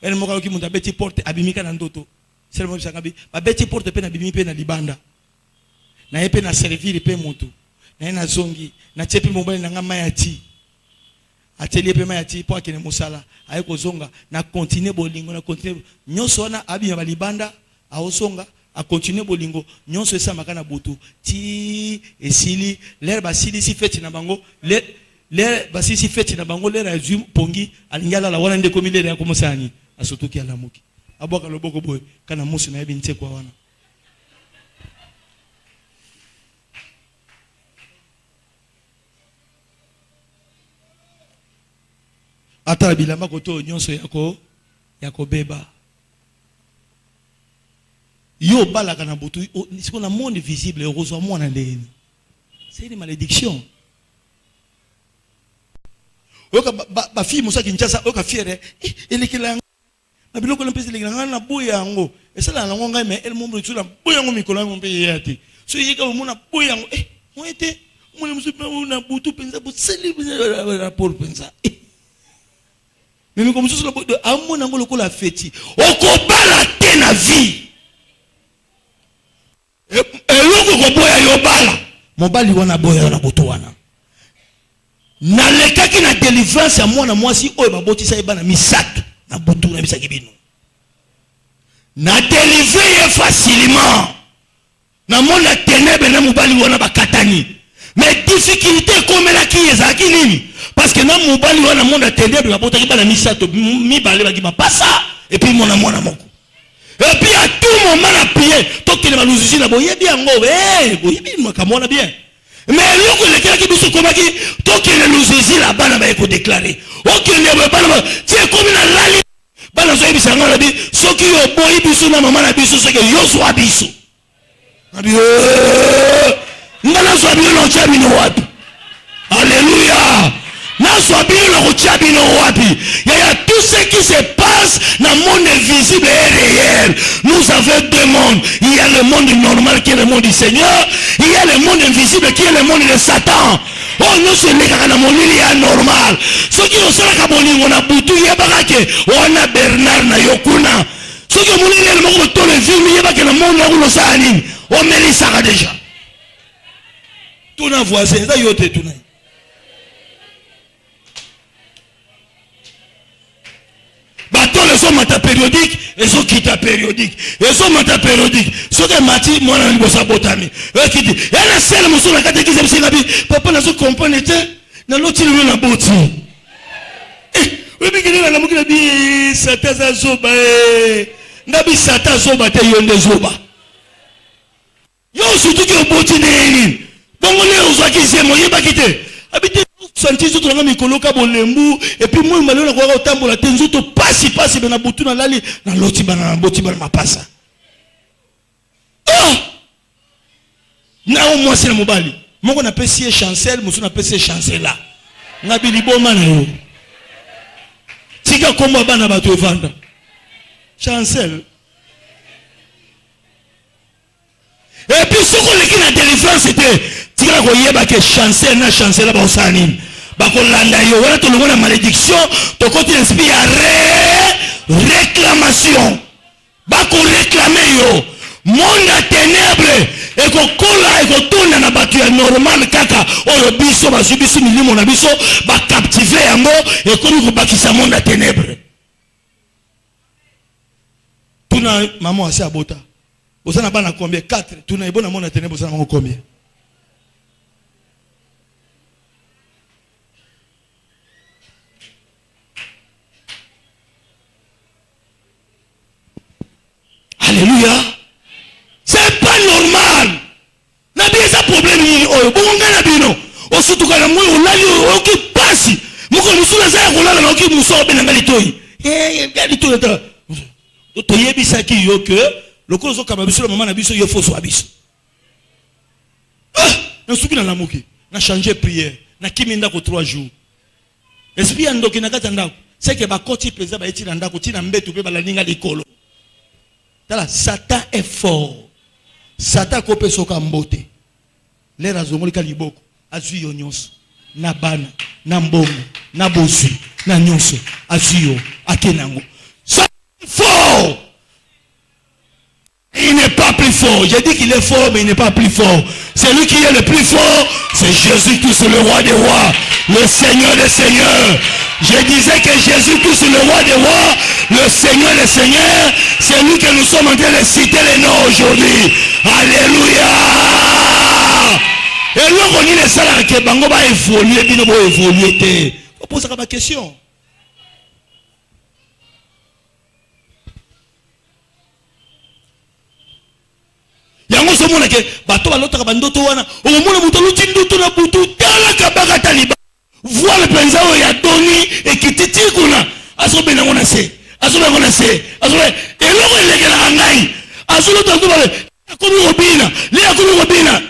Elle m'a dit que mon beti porte abimika na ndoto. C'est le mot sangabi. Ba beti porte pe na bimi pe na libanda. Na yepe na servir pe moto. Na na zongi. Na chepi mobile na ngama ya ti. Atelier pe ma ya ti po akene musala. Aye ko zonga na continuer bolingo na continuer. Nyonso na abima ba libanda a osonga a continuer bolingo. Nyonso esa makana butu. Ti esili l'air basili si feti na bango. Les basisi feti na bango les résume pongi alingala la wana ndeko milele ya komosani asotoki alamuki aboka loboko boy kana musi na yebi nte kwa wana ata bilamba koto nyonso yako beba yo balaka na butu siko na monde visible heureusement mwana ndeni c'est une malédiction. Oka ba fille musa kinchasa oka fiere elekela na biloko na pesi lekela na boya yango esala na ngonga me el mombre tsula boya yango mikolo yango mpe yati so yika mona boya yango moete mona musu na butu penza bu seli rapport penza mimi comme ça la amona ngolo ko la feti okobala te na vie eloko ko boya yo bala mobali wana boya na butu wana na lekaki na délivrance ya mwana mwasi oyo babotisa ye bana misato na butu na bisaki bino na délivrer facilement na monde ya ténèbre na mobali wana bakatani mais difficulté komelaki ezalaki nini parce que na mobali wana monde ya ténèbre babotaki bana misato mibale baki bapasa et puis mwana moko et puis à tout moment na prier tokele baluzusi na boyebi yango boyebi makamona bien. Mais l'autre qui biso komaki toki le luzizi la bana ba ko déclarer OK ne bana c'est comme na lali bana zo ebisa ngala bi soki yo boyi biso na mama na biso soki yo so abiso abi ngala so abi no chabi no wapi alléluia na so abi no chabi no wapi il y a tout ce qui se passe dans le monde visible et réel. Nous avons deux mondes. Il y a le monde normal qui est le monde du Seigneur. Il y a le monde invisible qui est le monde de Satan. Oh non, ce n'est qu'à la molili normal. Ce qui est ça, on a boutou, il y a barake, on a Bernard na yokuna. Ce qui est molili, le monde de le film, il y a pas que le monde où l'on s'anime. On met ça déjà. Tout n'a voisin, ça y est tout n'a. Bateau les hommes à périodique, les autres qui périodique. Les hommes à périodique. Ce qui est mati, moi, on a un sabotami. Qui dit, il y a la seule mousson à qui dit, papa, n'a pas compris, n'a l'autre, il y a un bouti. Oui, mais il y a la mouille qui dit, Satan Zoba, Nabi Satan Zoba, te yon de Zoba. Yo, surtout que le bouti n'est bon, on est aux acquisitions, moi, il n'y a pas quitté. Habitez, senti tout le monde coloca bolembu et puis moi malheur na kwa otambola tenzoto pasi bena butu na lali na loti bana boti bana mapasa. Ah! Na au moi c'est na mobali. Moko na pesi chancel, musu na pesi chancela. Na biliboma na yo. Tika komba bana bato evanda. Chancel. Et puis ce qu'on est na délivrance c'était tika ko yeba ke chancel na chancela ba osani. Bakolanda yo wala to longona malédiction to côté esprit à réclamation. Bako réclamer yo. Monde à ténèbres et ko kola et ko tona na batu ya normal kaka oyo biso ba subisi milimo na biso ba captiver yango et comme ko bakisa monde à ténèbres. Tuna maman asi abota. Bosana bana combien 4 tuna ebona monde à ténèbres bosana combien. Alléluia. C'est pas normal. N'a bien ça problème ni oh bon ngana bino. O surtout quand moi on l'a yo qui passe. Moko musula za ko lala na ki muso benanga litoi. Litoi ta. To yebisa ki yo que le kozo kaba biso maman na biso yo foso abiso. Ah, na subi na lamuki. Na changer prière. Na kiminda ko 3 jours. Esprit andoki na kata ndako. C'est que ba koti pesa ba eti na ndako tina mbetu pe ba la ninga likolo. Satan est fort. Satan kope soka mbote. Lera zongolika liboko. Azui yo nyonso. Na bana. Na mbongo. Na bosu. Na nyonso. Azui yo. Akenango. Satan est fort. Il n'est pas plus fort. J'ai dit qu'il est fort, mais il n'est pas plus fort. C'est lui qui est le plus fort. C'est Jésus-Christ, le roi des rois. Le Seigneur des seigneurs. Je disais que Jésus-Christ, le roi des rois, le Seigneur des seigneurs, c'est lui que nous sommes en train de citer les noms aujourd'hui. Alléluia. Et là, on dit les salariés qui vont évoluer, ils vont évoluer. On pose la question. Yango so mona ke bato balota bandoto wana o mona muto luti ndoto na butu tala kabaka taliba voile penza o ya doni e kititi kuna asobe na ngona se asobe ngona se asobe eloko elegela ngai asobe to bale akomi robina li akomi robina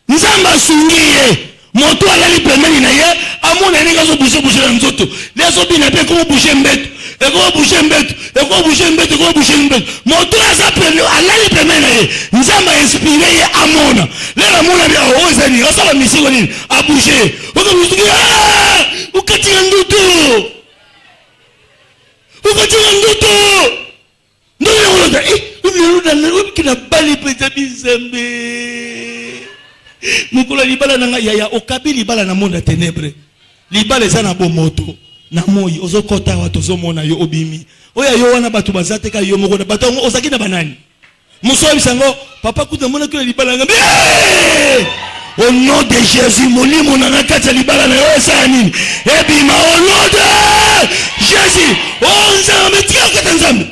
nzamba sungiye moto alali pemeni na ye amona ninga so bouger na nzoto li asobe na pe ko bouger mbeto et ko bouger mbeto et ko bouger mbeto ko bouger mbeto moto azapele alali pemeni na ye nzamba inspiré ye amona le la mona bia ozani osala misiko nini a bouger oko musuki ukati nduto ndoto kina bali pesa bizembe mukula libala nanga yaya okabili bala na monde ténèbres libala ezana bo moto na moyi ozokota watu ozomona yo obimi oya yo wana batu bazateka yo moko na batu ozaki na banani muso bisango papa kuta mona kula libala nanga au nom de Jésus molimo nanga kata libala na yo esa nini ebima au nom de Jésus onza metia kata nzambe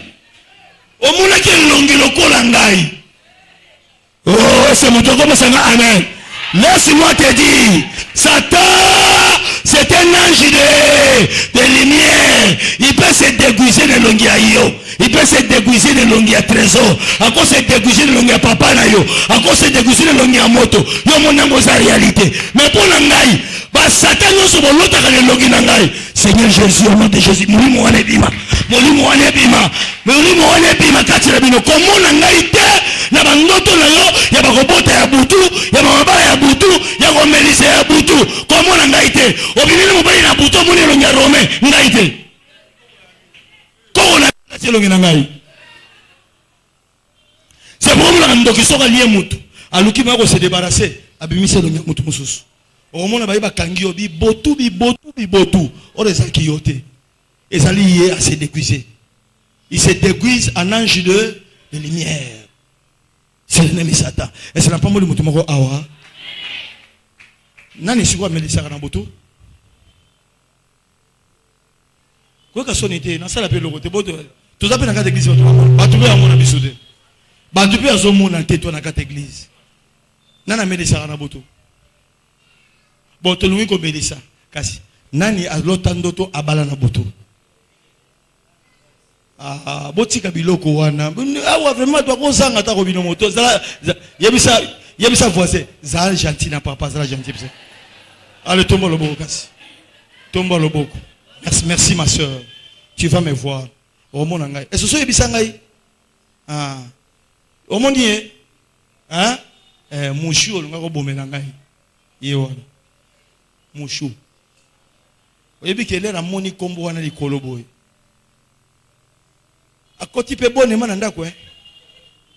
omona ke longi lokola ngai oh c'est mon togo basanga amen. Laisse-moi te dire, Satan, c'est un ange de lumière. Il peut se déguiser de longi à yo. Il peut se déguiser de longi à trésor. À cause se déguiser de longi à papa na yo. À cause se déguiser de longi à moto. Yo mon amour sa réalité. Mais pour l'angai, bah Satan nous sommes l'autre à longi n'angai. Seigneur Jésus, au nom de Jésus, molimo ane bima. Molimo ane bima. Molimo ane bima kati la bino. Comment n'angai te? Na bandoto na yo, ya bakobota ya butu, ya mababa ya butu, ya komelisa ya butu komona ngai te obimini mobali na butu omoni elongi ya Rome ngai te kona elongi na ngai c'est pour moi ndoki soka lié mutu aluki mako se débarrasser abimisa elongi ya mutu mususu omona bayi bakangi yo bibotu orezaki yo te ezali ye à se déguiser. Il se déguise en ange de lumière. C'est l'ennemi Satan. Et c'est la pomme de Moutoumoko Awa. Nani si quoi Mélissa Ranaboto? Quoi que son été, n'a pas la paix le côté. Tout ça, dans la église, Batoué à mon abissoudé. Batoué à son monde en tête, dans la église. Nana Mélissa Ranaboto. Bon, tu l'ouïs comme Mélissa. Kasi. Nani a l'otandoto à Balanaboto. Ah, botika biloko wana. Ah, vraiment, tu as zanga ta robino moto. Yebisa voisin. Zal gentil na papa, zal gentil. Allez, tombe le boko kasi. Tombe le boko. Merci ma soeur. Tu vas me voir. Au monde ngai. Est-ce que yebisa ngai? Ah. Au monde yé. Hein? Mouchou olunga ko bomena ngai. Yewa. Mouchou. Oyebi kele na moni kombo wana likolo boy. A côté pe bonne man ndako hein.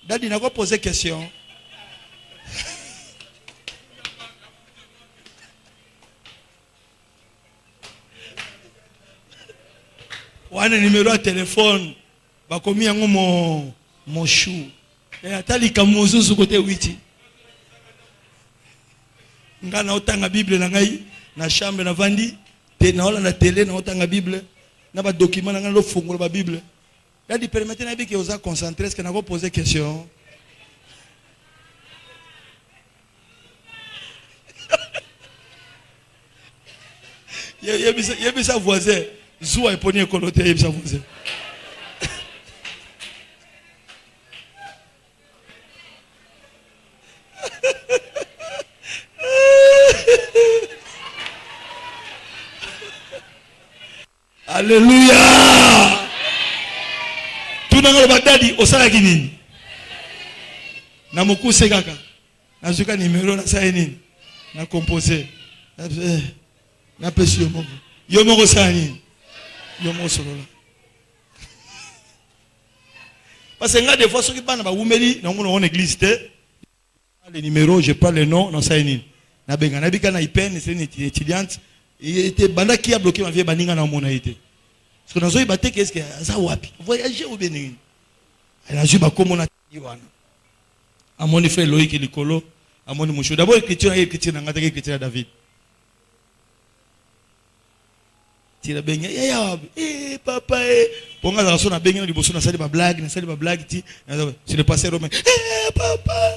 Dadi na ko poser question. Wana numéro de téléphone ba komi yango mon chou. Et atali kamuzu su côté 8. Ngana otanga Bible na ngai na chambre na vandi te na ola na télé na otanga Bible na ba document na ngalo fungola ba Bible. Là, il permettait à que vous vous concentrez, est-ce qu'on a posé question? Il y a sa voisin. Zoua est pogné coloté, il y a sa voisin. Alléluia! Nangalo badadi osala kinini na mukuse kaka nazuka numéro na sa nini na composer na pesi yo moko sa nini yo moko solola parce que nga des fois soki bana ba wumeli na ngona on église te les numéros je prends le nom na sa nini na benga na bika na IPN c'est une étudiante et était banda qui a bloqué ma vie baninga na mona été. Parce que dans ce bateau, qu'est-ce que ça wapi? Voyager au Bénin. Elle a joué comme on a dit. À mon frère Loïc et Nicolo, à mon mouchou. D'abord, l'écriture a écrit dans la écriture à David. Tu as baigné, eh papa, pour nga son a baigné du bosson, na sali ba blague, c'est le passé romain. Eh papa,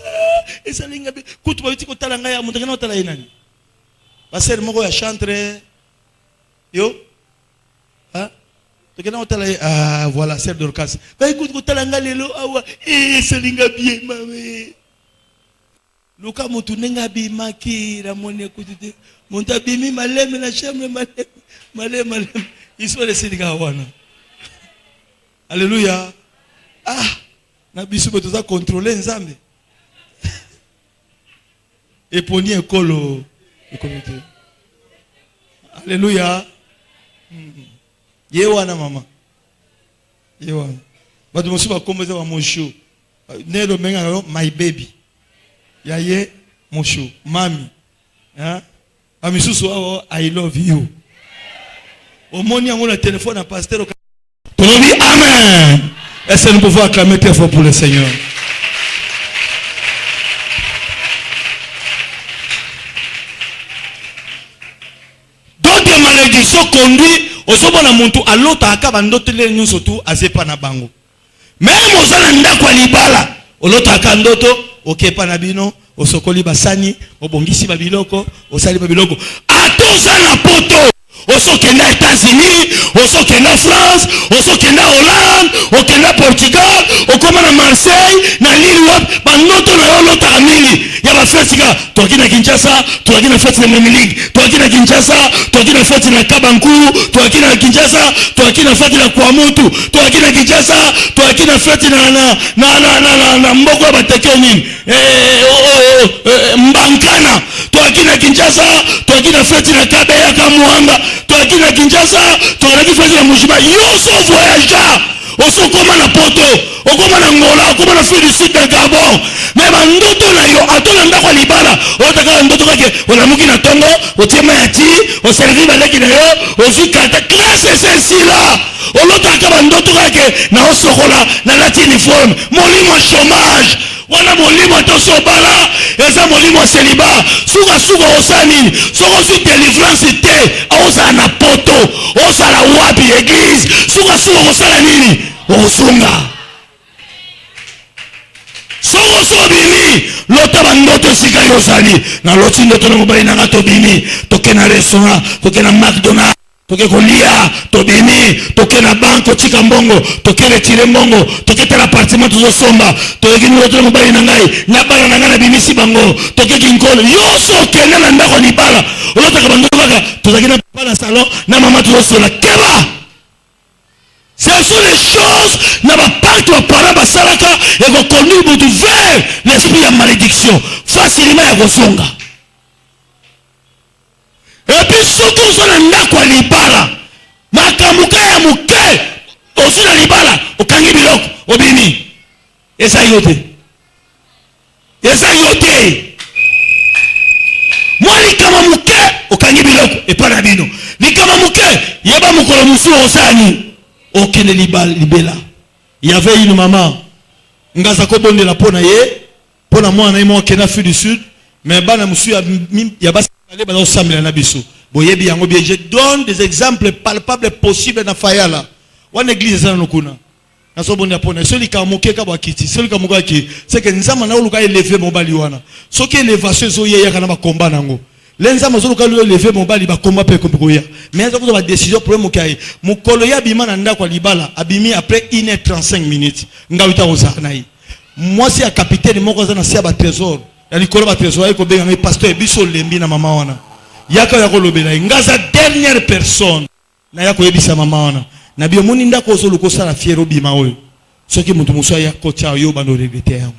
et ça linga. Kutu ba biti ko talanga ya mundanga na tala inani. Passer moko ya chantre. Yo. Hein? Ah voilà, c'est Dorcas. Bah écoute, quand t'as lelo, ah ouais, c'est l'inga bien, maman. Luka mutunenga bi maki, ramone écoute, mon tabimi malem la chambre malem. Ils sont les sénégalais wana. Alléluia. Ah, na bisu beto za contrôler nzambe. Et poni ekolo, ekomité. Alléluia. Yewana mama. Yewana. Batu mosu ba komboza ba monsho. Nelo menga my baby. Yaye monsho, mami. Hein? Amisusu awo I love you. Omoni yango na téléphone à pasteur. Tobi amen. Est-ce que nous pouvons acclamer très fort pour le Seigneur? D'autres malédictions conduisent Osobona muntu alota akaba ndotele nyonso tu azepa na bango. Même ozala ndako libala, olota akandoto, okepa na bino, osokoli basani, obongisi babiloko, osali babiloko. Atoza na poto. Osokenda États-Unis, osokenda France, osokenda Hollande, okenda Portugal, okoma na Marseille, na Lille wap, banoto na olota kamili. Ya ba fesika, toki na Kinshasa, toki na fête na Mimilig, toki na Kinshasa, toki na fête na Kabanku, toki na Kinshasa, toki na fête na Kwamutu, toki na Kinshasa, toki na fête na mboko ba tekeni. Mbankana, toaki na Kinshasa toaki na feti na Kabeya Kamuanga toaki na Kinshasa toaki feti na Mujima yoso voyageur osokoma na poto okoma na Ngola okoma na Afrique du Sud na Gabon mais bandoto na yo atona ndako libala otaka ndoto kake olamuki na tongo otiema ya ti oservi baleki na yo ozikata classe celle là olotaka bandoto kake na osokola na lati uniforme molimo chômage wana molimo tosobala eza molimo célibat suka osani soko su délivrance te osala na poto osala wapi église suka osala nini osunga soko sobini lota bandoto sika yosali na loti ndoto na mobali nanga tobini toke na restaurant toke na McDonald's toke kolia tobini toke na banko tika mbongo toke retire mbongo toke tala appartement tozosomba toke ndoto na mobali nangai na bana nanga na bimisi bango toke kinkolo yoso kende na ndako ni bala olota ka bandoto kaka tozaki na papa na salon na mama tozosola keba. Ce sont les choses n'a pas pacte aux parents basalaka et vont conduire vers l'esprit de malédiction facilement à Gosonga. Et puis surtout sur le ndako libala makamuka ya muke aussi na libala okangi biloko obini esa yote mwali kama muke okangi biloko epana bino ni kama muke yeba mukolo musu osani okende libela. Il y avait une maman ngaza ko bonde la pona ye pona mwana imo kena Afrique du Sud mais bana musu ya basi aller ba osambela na biso boyebi yango bien. Je donne des exemples palpables possibles na fayala wana église sana nokuna na so bonde pona celui ka mokeka ba kiti celui ka moka ki c'est que nzama na oluka élever mobali wana soki élévation zo ye ya kana ba combat nango lenza mazolo ka lo lever mobali ba combat pe ko ya mais ça ko ba décision problème kai mukolo ya bima na ndako libala abimi après 1h35 minutes ngawita ozanayi moi c'est à capitaine moko za na sia ba trésor ya likolo ba trésor ko benga ngai pasteur biso lembi na mama wana yaka ya ko lobela ngaza dernière personne na yako yebisa mama wana na bio moni ndako ozolo ko sala fiero bima oyo soki mutu muso ya ko tia yo bano regretter yango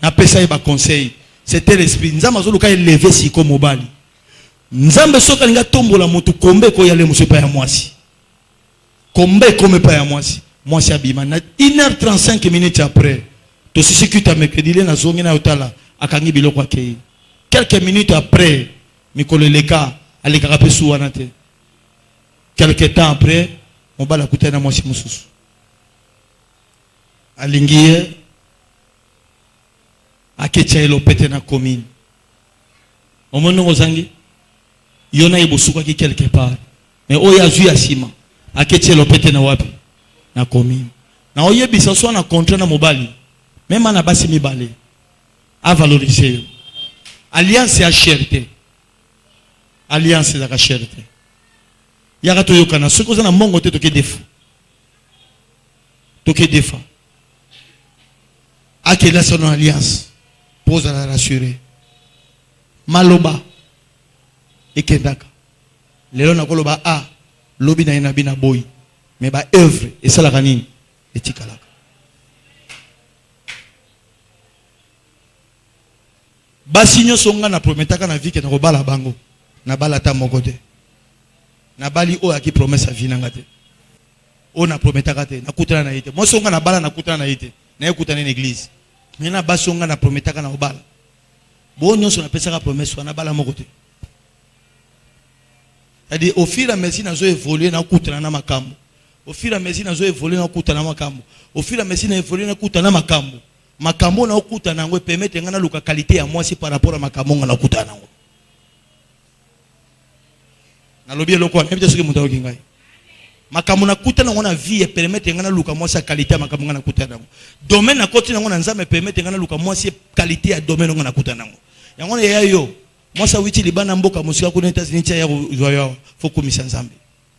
na pesa ba conseil. C'était l'esprit. Nzamba zolo ka élevé siko mobali. Nzambe soka linga tombola moto kombe ko yale muso pa ya mwasi. Kombe comme pa ya mwasi. Mwasi abima na 1h35 minutes après. To sisikuta mercredi le na zongi na otala akangi biloko akei. Quelques minutes après mikolo leka aleka kapesu wana te. Quelques temps après mobala kutana mwasi mususu. Alingiye akecha elo pete na commune omono ozangi yona ibosuka ki quelque part mais oya zui asima akecha elo pete na wapi na commune na oyebisa so na contrat na mobali même na basi mibale a valoriser alliance ya cherté alliance za ka cherté yaka to yokana soko za na mongo te toke defa akela son alliance pose à la rassurer maloba ekendaka lelo na koloba lobi na inabi na boy mais ba œuvre et ça la kanini etikalaka basinyo songa na prometaka na vie ke na kobala bango na bala ta moko te na bali o aki promesse vie na ngate o na prometaka te na kutana na yete mo songa na bala na kutana na yete na ekutana na église. Mena basonga na prometaka na obala. Bo nyonso na pesaka promesse wana bala moko te. C'est-à-dire au fur et à mesure nazo évoluer na kutana na makambo. Au fur et à mesure nazo évoluer na kutana na makambo. Au fur et à mesure na évoluer na kutana na makambo. Makambo na kutana ngo permettre ngana luka qualité ya moi si par rapport à makambo na kutana ngo. Na lobi eloko na bita soki mutayo kingai. Makambo na kutana ngona vie et permettre ngana luka moi sa qualité makambo ngana kutana ngo. Domaine na koti ngona nzambe permettre ngana luka moi si qualité ya domaine ngana kutana ngo. Yango ya yo moi sa witi libana mboka musika ko États-Unis tia ya zoyo faut komisa nzambe.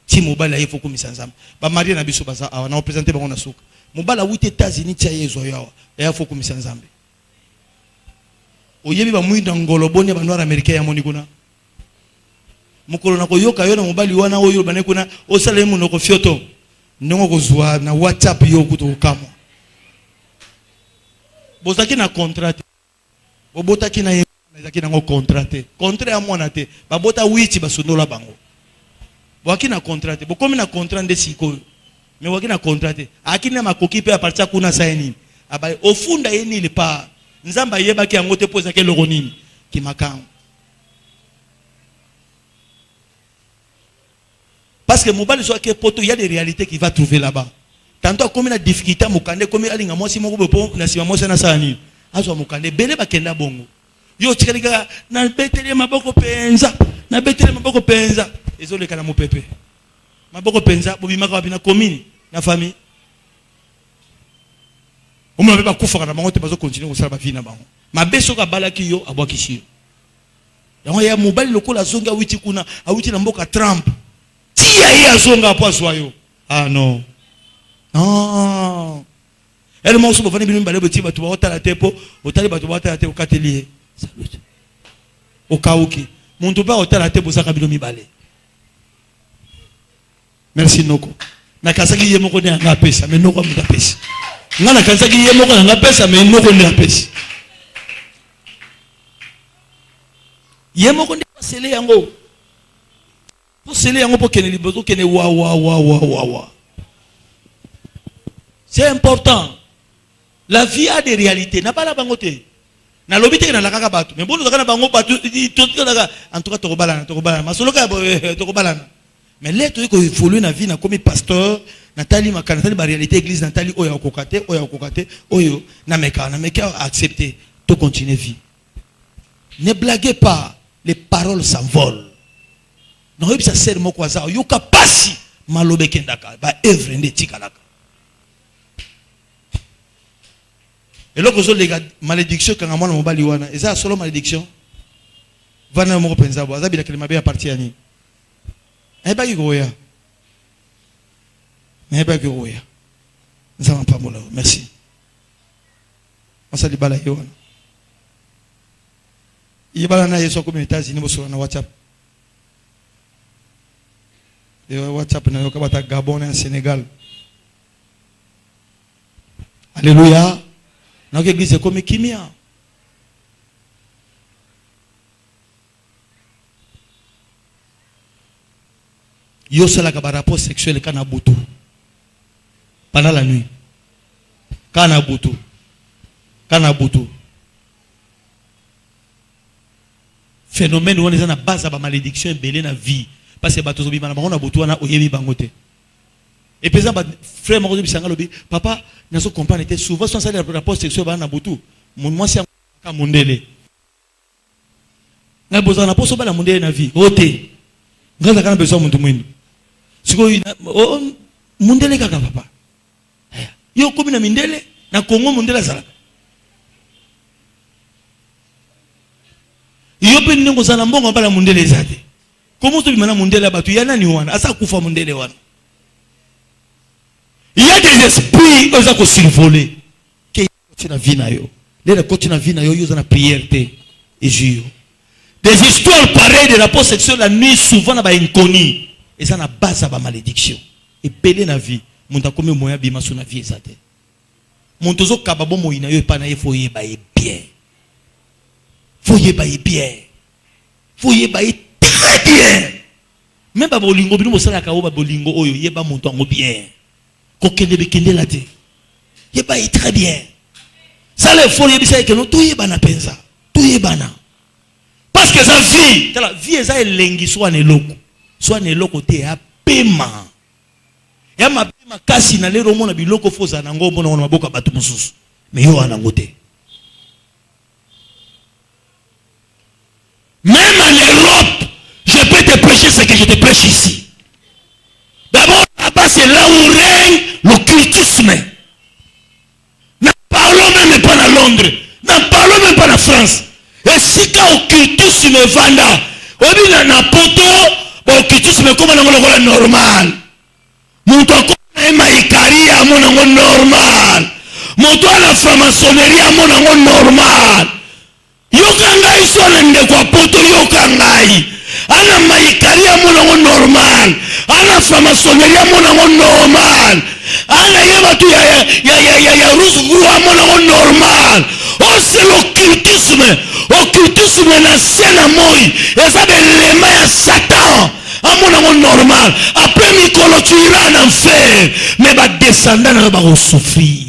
Ti mobala ye faut komisa nzambe. Ba marié na biso baza awa na représenter bango na suka. Mobala witi États-Unis tia ya zoyo ya faut komisa nzambe. Oyebi ba muinda ngolo boni ba noir américain ya moni kuna. Mukolo na koyoka yo na mobali wana oyo bane kuna osala mu noko fioto ndongo kozwa na WhatsApp yo kuto kamo bozaki na contrat bobotaki na ezaki nango contraté contrat ya mwana te babota witi basundola bango waki na contraté bokomi na contrat nde sikoyo mais waki na contraté akina makoki pe apartia kuna saini abaye ofunda yeni le pa nzamba yebaki yango te poza ke loko nini ki makango parce que mobali soit que poto il y a des réalités qu'il va trouver là-bas tantôt comme na difficulté mokande comme alinga mwasi moko bepo na sima mwasi na sani azo mokande bele bakenda bongo yo tikalika na betele maboko penza na betele maboko penza ezoleka na mopepe maboko penza bobimaka wapi na commune na famille omona beba kufa na bango te bazo continuer ko sala ba vie na bango mabeso ka balaki yo abwakisi yango ya mobali lokola zonga witi kuna awiti na mboka Trump tia ye azonga po azwayo ah non non elle m'a aussi bovani binu mbale boti batu ba otala tepo otali batu ba otala te okatelier salut okauki muntu ba otala te bozaka bino mibale merci noko na kasaki ye moko ne anga pesa mais noko muta pesa ngana kasaki ye moko anga pesa mais noko ne pesa ye moko ne pasele yango pour sceller yango pour kene libozo kene wa c'est important. La vie a des réalités. N'a pas la bangote. Na lobite na la kaka batu. Mais bon, nous avons bango batu. En tout cas, tokobalana. Masoloka tokobalana. Mais là, tu sais évolue na vie na comme pasteur. Nathalie makana, Nathalie ba réalité église Nathalie oya okokate, oyo na meka accepter. To continuer vie. Ne blaguez pas. Les paroles s'envolent. Non, ça sert mon quoi ça. Yoka pasi malobe kendaka. Ba œuvre ne tikalaka. Et là, vous avez malédiction quand on a mobali wana. Et ça solo malédiction. Vana moko penza bo. Azabi la kelima be parti ani. Eba kigoya. Eba kigoya. Nzama pa mola. Merci. On sali bala yo wana. Yebala na yeso comme États-Unis bo sur na WhatsApp. De WhatsApp na yo kabata Gabon et Sénégal. Alléluia. Dans l'église comme Kimia. Yo c'est la rapport sexuel kana butu. Pendant la nuit. Kana butu. Phénomène où on est à la base de la malédiction et belé na vie. Parce que bato zobi mana bango na butu wana oyebi bangote. Et puis, frère Marodo Bisangalobi, papa, n'a pas compris, souvent, sans aller à la rapport sexuel, on a beaucoup. Moi, c'est un mondele. N'a besoin d'un rapport sur la mondele na vie. Ote. N'a pas besoin de monde. Si vous mondele kaka papa. Yo comme na mindele, na Congo mondele zala. Yo pe ningo zala mbongo ba la mondele zate. Comment tu mana mondele batu yana ni wana, asa kufa mondele wana. Il y a des esprits qui ont survolé. Qui continuent à vivre. Les continuent à vivre. Ils ont la prière et jure. Des histoires pareilles de rapport sexuel la nuit souvent sont inconnues. Et ça n'a pas base à la malédiction. Et péler la vie. Mon ta comme moyen bima sur la vie exacte. Mon tozo kababo moina yo pa na ye foye baye bien. Foye baye bien. Foye baye très bien. Même ba bolingo bino mosala ka ba bolingo oyo ye ba monto ngo bien. Kokende bekende la te. Ye ba yi très bien. Ça le faut yebisa ke no tuye bana penza. Tuye bana. Parce que sa vie, la vie eza elengi soit ne loko te ya pema. Ya ma pema kasi na lero mona biloko foza na ngombo na maboka batu mususu. Mais yo ana ngote. Même en Europe, je peux te prêcher ce que je te prêche ici. D'abord, là-bas, c'est là où règne l'occultisme. N'en parlons même pas à Londres. N'en parlons même pas en France. Et si quand l'occultisme vanda, on dit na poto, l'occultisme comme on normal. Mon toit comme maïkari à mon normal. Mon toit la franc-maçonnerie à mon normal. Yokanga isonende kwa poto yokangai. Ana maïkari à mon normal. Ana franc-maçonnerie à mon normal. Ana yeba tu ya rouge à mon normal. Oh c'est l'occultisme. occultisme na se na moi eza belema ya Satan amonango normal après mikolo tu iras en enfer mais badescendant na bakosouffrir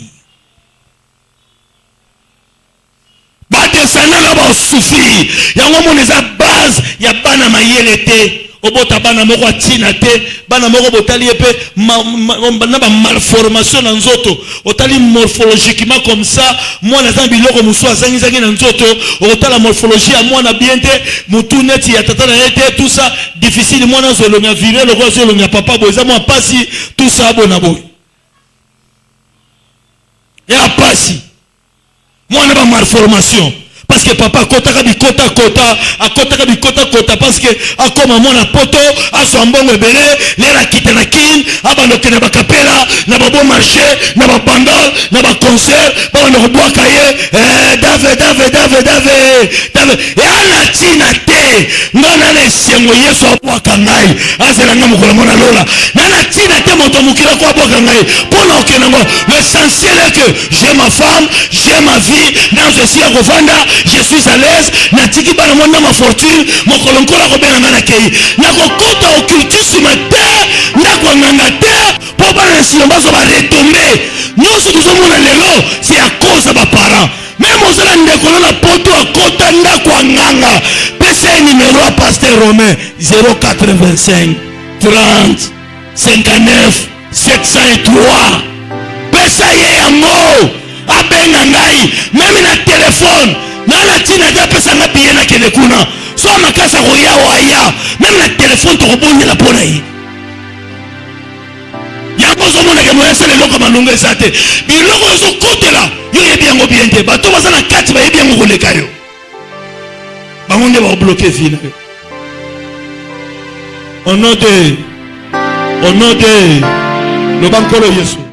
badescendant na bakosouffrir yango mona eza base ya bana mayele te obota bana moko atina te bana moko botali epe na ba malformation na nzoto otali morphologiquement comme ça mwana za biloko musu azangi na nzoto otala morphologie ya mwana bien te mutu neti ya tata na ete tout ça difficile mwana zolonga vivre le roi zolonga papa boza mwa pasi tout ça bona boy ya pasi mwana ba malformation parce que papa kotaka bikota parce que akoma mona poto aso mbongo ebele lera kitana kin abanoke na bakapela na babo marché na ba bandol na ba concert ba no boaka ye dave yana tina te ngana na sengo yeso aboaka ngai azela ngamu kola mona lola nana tina te moto mukira ko aboaka ngai pona okenango l'essentiel est que j'ai ma femme j'ai ma vie dans je suis à Rovanda je suis à l'aise natiki bana mona ma fortune mokolo nkola ko benga na kei na kokota occultisme te na ko nganga te po bana silombazo ba retomber nyonso tuzomona lelo c'est à cause de mes parents même ozala ndeko na poto akota ndako nganga pesa numéro à pasteur Romain 085 30 59 703 pesa ye yango abenga ngai même na téléphone na tina ja pesa nga biye na kele kuna so makasa roya waya même na téléphone to robonela pona yi yango zo mona ke mo yesele loko malunga esate biloko zo kotela yo yebi yango bien te bato bazana kati ba yebi yango koleka yo bango nde ba bloquer vina au nom de le bankolo Yesu